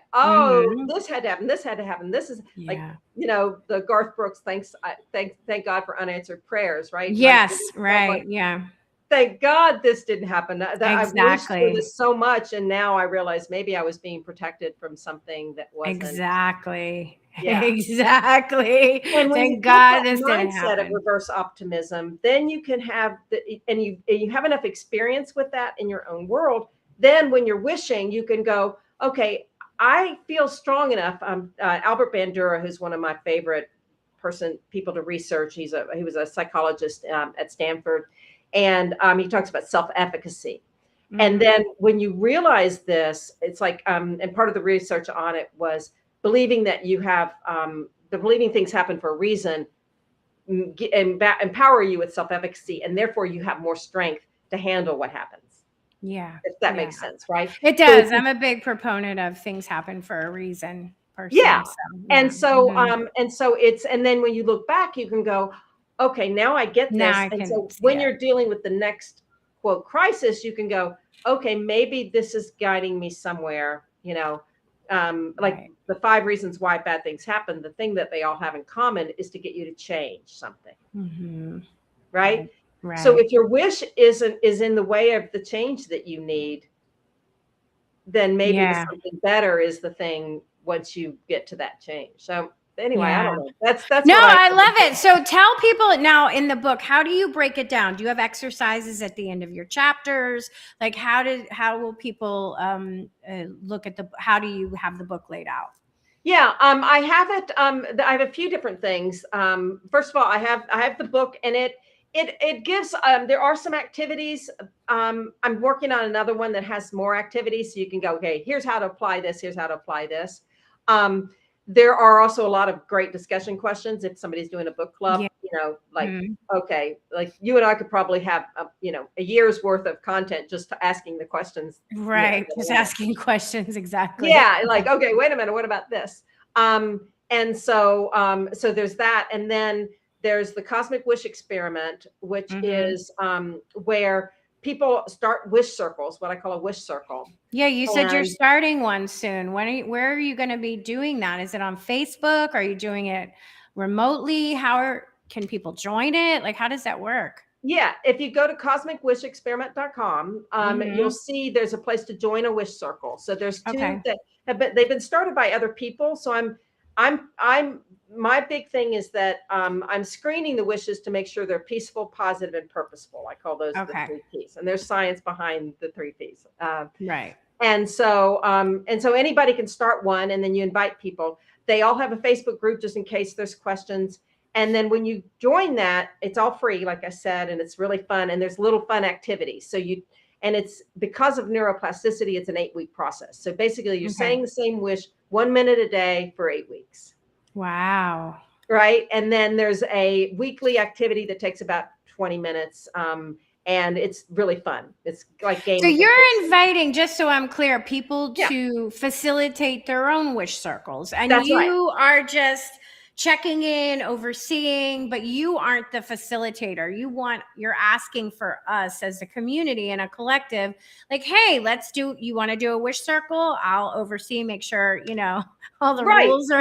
[SPEAKER 3] This had to happen. This had to happen. This is like, the Garth Brooks, thank God for unanswered prayers, right?
[SPEAKER 2] Yes,
[SPEAKER 3] like,
[SPEAKER 2] yeah.
[SPEAKER 3] Thank God this didn't happen.
[SPEAKER 2] Exactly.
[SPEAKER 3] I've wished for this so much, and now I realize maybe I was being protected from something that wasn't.
[SPEAKER 2] Exactly.
[SPEAKER 3] Yeah.
[SPEAKER 2] Exactly.
[SPEAKER 3] And when
[SPEAKER 2] Thank God this didn't
[SPEAKER 3] mindset
[SPEAKER 2] happen.
[SPEAKER 3] of reverse optimism, then you can have and you have enough experience with that in your own world. Then when you're wishing, you can go, okay, I feel strong enough. Albert Bandura, who's one of my favorite people to research. He was a psychologist at Stanford. And he talks about self-efficacy. And then when you realize this, it's like, and part of the research on it was believing that you have, believing things happen for a reason, empower you with self-efficacy. And therefore you have more strength to handle what happens.
[SPEAKER 2] Yeah.
[SPEAKER 3] If that makes sense, right?
[SPEAKER 2] It does. I'm a big proponent of things happen for a reason. person.
[SPEAKER 3] Yeah.
[SPEAKER 2] So,
[SPEAKER 3] And so,
[SPEAKER 2] Mhm.
[SPEAKER 3] and then when you look back, you can go, okay, now I get
[SPEAKER 2] Now
[SPEAKER 3] this.
[SPEAKER 2] I
[SPEAKER 3] And
[SPEAKER 2] can
[SPEAKER 3] so
[SPEAKER 2] see
[SPEAKER 3] when
[SPEAKER 2] it.
[SPEAKER 3] you're dealing with the next quote crisis, you can go, okay, maybe this is guiding me somewhere, like
[SPEAKER 2] Right.
[SPEAKER 3] the 5 reasons why bad things happen. The thing that they all have in common is to get you to change something,
[SPEAKER 2] Hmm.
[SPEAKER 3] right?
[SPEAKER 2] Right.
[SPEAKER 3] So
[SPEAKER 2] Right.
[SPEAKER 3] if your wish is in the way of the change that you need, then maybe the
[SPEAKER 2] Yeah.
[SPEAKER 3] something better is the thing once you get to that change. So anyway, I
[SPEAKER 2] Yeah.
[SPEAKER 3] don't know. That's
[SPEAKER 2] No,
[SPEAKER 3] what I
[SPEAKER 2] I love it. So tell people now in the book, how do you break it down? Do you have exercises at the end of your chapters? Like how will people look at how do you have the book laid out?
[SPEAKER 3] Yeah, I have it. I have a few different things. First of all, I have the book, and it gives. There are some activities. I'm working on another one that has more activities, so you can go. Okay, here's how to apply this. Here's how to apply this. Um, there are also a lot of great discussion questions if somebody's doing a book club.
[SPEAKER 2] Yeah.
[SPEAKER 3] Like
[SPEAKER 2] Mhm.
[SPEAKER 3] okay, like you and I could probably have a year's worth of content just asking the questions.
[SPEAKER 2] Right.
[SPEAKER 3] That I
[SPEAKER 2] Just
[SPEAKER 3] want to
[SPEAKER 2] asking questions. Exactly.
[SPEAKER 3] yeah, like, okay, wait a minute, what about this? And so there's that. And then there's the Cosmic Wish Experiment, which
[SPEAKER 2] Hmm.
[SPEAKER 3] is where people start wish circles, what I call a wish circle.
[SPEAKER 2] Yeah, you said you're
[SPEAKER 3] And
[SPEAKER 2] starting one soon. Where are you going to be doing that? Is it on Facebook? Are you doing it remotely? Can people join it? Like, how does that work?
[SPEAKER 3] yeah, if you go to cosmicwishexperiment.com, you'll
[SPEAKER 2] Hmm.
[SPEAKER 3] see there's a place to join a wish circle. So there's two
[SPEAKER 2] Okay.
[SPEAKER 3] that they've been started by other people. So I'm my big thing is that I'm screening the wishes to make sure they're peaceful, positive, and purposeful. I call those the
[SPEAKER 2] Okay.
[SPEAKER 3] 3 Ps, and there's science behind the 3 Ps.
[SPEAKER 2] Right.
[SPEAKER 3] And so anybody can start one, and then you invite people. They all have a Facebook group just in case there's questions. And then when you join that, it's all free, like I said, and it's really fun. And there's little fun activities. And it's because of neuroplasticity, it's an 8-week process. So basically, you're
[SPEAKER 2] Okay.
[SPEAKER 3] saying the same wish 1 minute a day for 8 weeks,
[SPEAKER 2] Wow.
[SPEAKER 3] right? And then there's a weekly activity that takes about 20 minutes. And it's really fun. It's like
[SPEAKER 2] So
[SPEAKER 3] gamification.
[SPEAKER 2] you're inviting, just so I'm clear, people
[SPEAKER 3] Yeah,
[SPEAKER 2] to facilitate their own wish circles, and
[SPEAKER 3] that's right.
[SPEAKER 2] you are just checking in, overseeing, but you aren't the facilitator. You're asking for us as a community and a collective, like, hey, you want to do a wish circle? I'll oversee, make sure, all the
[SPEAKER 3] Right.
[SPEAKER 2] rules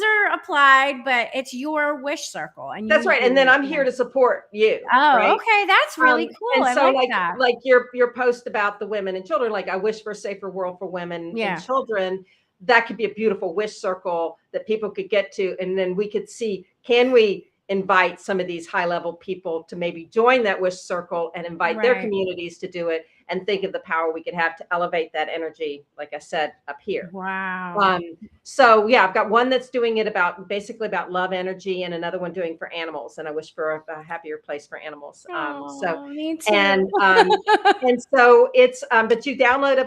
[SPEAKER 2] are applied, but it's your wish circle and
[SPEAKER 3] That's
[SPEAKER 2] you
[SPEAKER 3] right. And then
[SPEAKER 2] do,
[SPEAKER 3] I'm here to support you,
[SPEAKER 2] Oh,
[SPEAKER 3] right?
[SPEAKER 2] okay. That's really cool.
[SPEAKER 3] And
[SPEAKER 2] I
[SPEAKER 3] so
[SPEAKER 2] like
[SPEAKER 3] like
[SPEAKER 2] that.
[SPEAKER 3] like your post about the women and children, like I wish for a safer world for women and
[SPEAKER 2] Yeah.
[SPEAKER 3] children, that could be a beautiful wish circle that people could get to. And then we could see, can we invite some of these high level people to maybe join that wish circle and invite their
[SPEAKER 2] Right.
[SPEAKER 3] communities to do it and think of the power we could have to elevate that energy, like I said, up here.
[SPEAKER 2] Wow.
[SPEAKER 3] Um, so yeah, I've got one that's doing it basically about love energy, and another one doing for animals. And I wish for a happier place for animals.
[SPEAKER 2] Oh, me
[SPEAKER 3] And
[SPEAKER 2] too.
[SPEAKER 3] and so it's but you download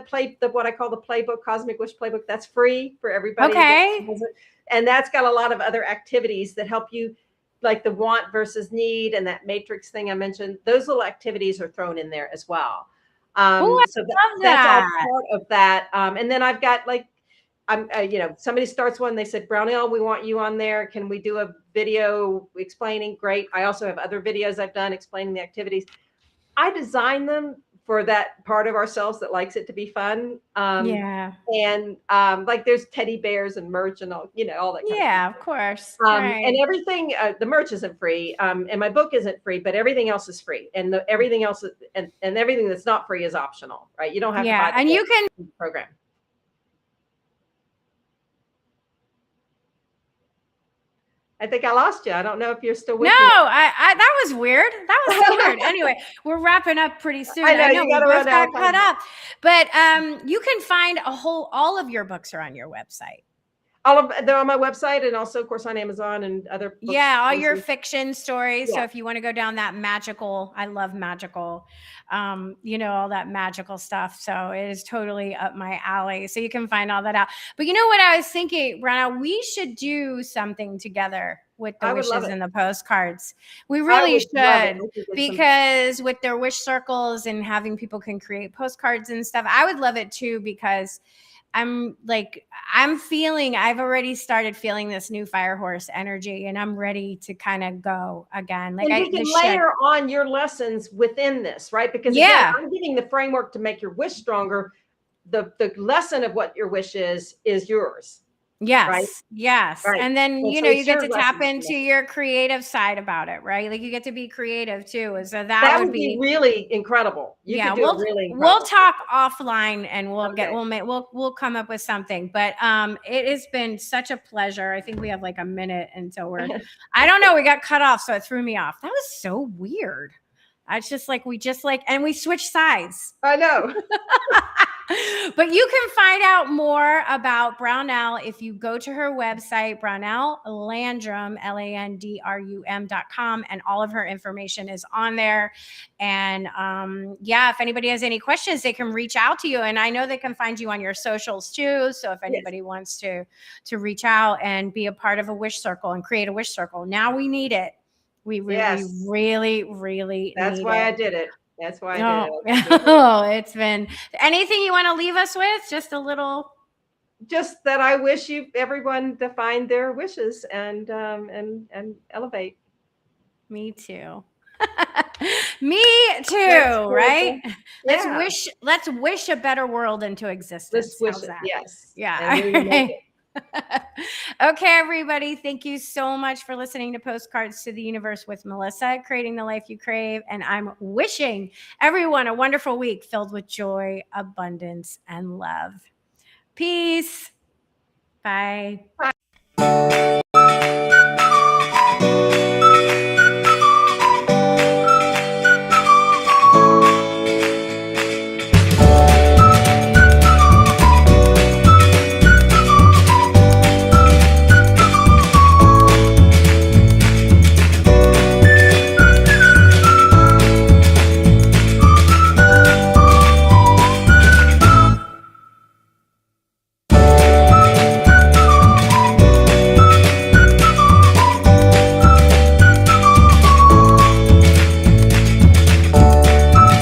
[SPEAKER 3] what I call the playbook, Cosmic Wish Playbook. That's free for everybody that
[SPEAKER 2] Okay.
[SPEAKER 3] has it. And that's got a lot of other activities that help you, like the want versus need and that matrix thing I mentioned. Those little activities are thrown in there as well.
[SPEAKER 2] Oh,
[SPEAKER 3] So
[SPEAKER 2] I love
[SPEAKER 3] that's all
[SPEAKER 2] that.
[SPEAKER 3] part of that. And then I've got like somebody starts one, they said, Brownell, we want you on there. Can we do a video explaining? Great. I also have other videos I've done explaining the activities. I design them for that part of ourselves that likes it to be fun.
[SPEAKER 2] Yeah.
[SPEAKER 3] And like there's teddy bears and merch and all that kind of
[SPEAKER 2] Yeah,
[SPEAKER 3] stuff.
[SPEAKER 2] of course.
[SPEAKER 3] And
[SPEAKER 2] Right.
[SPEAKER 3] everything, the merch isn't free, and my book isn't free, but everything else is free, and everything else and everything that's not free is optional, right? You don't have to buy
[SPEAKER 2] Yeah.
[SPEAKER 3] the
[SPEAKER 2] And you can
[SPEAKER 3] whole program. I think I lost you. I don't know if you're still
[SPEAKER 2] No,
[SPEAKER 3] with me.
[SPEAKER 2] I that was weird. That was so weird. Anyway, we're wrapping up pretty soon.
[SPEAKER 3] I know
[SPEAKER 2] I know
[SPEAKER 3] you got
[SPEAKER 2] we
[SPEAKER 3] to
[SPEAKER 2] both
[SPEAKER 3] run
[SPEAKER 2] got
[SPEAKER 3] out.
[SPEAKER 2] cut up. But you can find all of your books are on your website.
[SPEAKER 3] They're on my website, and also, of course, on Amazon and other books
[SPEAKER 2] Yeah, all your
[SPEAKER 3] places.
[SPEAKER 2] fiction stories. So
[SPEAKER 3] Yeah.
[SPEAKER 2] if you want to go down that magical, I love magical, all that magical stuff. So it is totally up my alley. So you can find all that out. But you know what I was thinking, Brenna, we should do something together with the
[SPEAKER 3] I would love
[SPEAKER 2] wishes
[SPEAKER 3] it.
[SPEAKER 2] and the postcards. We
[SPEAKER 3] I
[SPEAKER 2] really
[SPEAKER 3] would love it.
[SPEAKER 2] should,
[SPEAKER 3] I think it's
[SPEAKER 2] because with their wish circles and having people can create postcards and stuff, I would love it too, because I'm feeling, I've already started feeling this new fire horse energy, and I'm ready to kind of go again. Like,
[SPEAKER 3] and we can layer on your lessons within this, right? Because again, I'm giving the framework to make your wish stronger. The lesson of what your wish is yours.
[SPEAKER 2] Yes.
[SPEAKER 3] Right?
[SPEAKER 2] Yes.
[SPEAKER 3] Right.
[SPEAKER 2] And then,
[SPEAKER 3] And
[SPEAKER 2] you
[SPEAKER 3] so
[SPEAKER 2] know, you
[SPEAKER 3] it's
[SPEAKER 2] get
[SPEAKER 3] your
[SPEAKER 2] to tap
[SPEAKER 3] lesson.
[SPEAKER 2] into your creative side about it, right? Like, you get to be creative too. So
[SPEAKER 3] that would be really incredible. You could do it really incredible.
[SPEAKER 2] We'll talk offline, and
[SPEAKER 3] Okay.
[SPEAKER 2] we'll come up with something. But it has been such a pleasure. I think we have like a minute until we're I don't know, we got cut off, so it threw me off. That was so weird. It's just like and we switched sides.
[SPEAKER 3] I know.
[SPEAKER 2] But you can find out more about Brownell if you go to her website, Brownell Landrum, LANDRUM.com, and all of her information is on there. And if anybody has any questions, they can reach out to you. And I know they can find you on your socials too. So if anybody wants to reach out and be a part of a wish circle and create a wish circle, now we need it. We really, really
[SPEAKER 3] That's
[SPEAKER 2] need
[SPEAKER 3] why
[SPEAKER 2] it.
[SPEAKER 3] I did it. That's why I did it.
[SPEAKER 2] Oh, it's been anything you want to leave us with? Just a little.
[SPEAKER 3] Just that I wish everyone to find their wishes and elevate.
[SPEAKER 2] Me too. Me too. Right?
[SPEAKER 3] Yeah.
[SPEAKER 2] Let's wish a better world into existence.
[SPEAKER 3] Let's wish it. Yes.
[SPEAKER 2] Yeah. Okay, everybody. Thank you so much for listening to Postcards to the Universe with Melissa, creating the life you crave. And I'm wishing everyone a wonderful week filled with joy, abundance, and love. Peace. Bye.
[SPEAKER 3] Bye.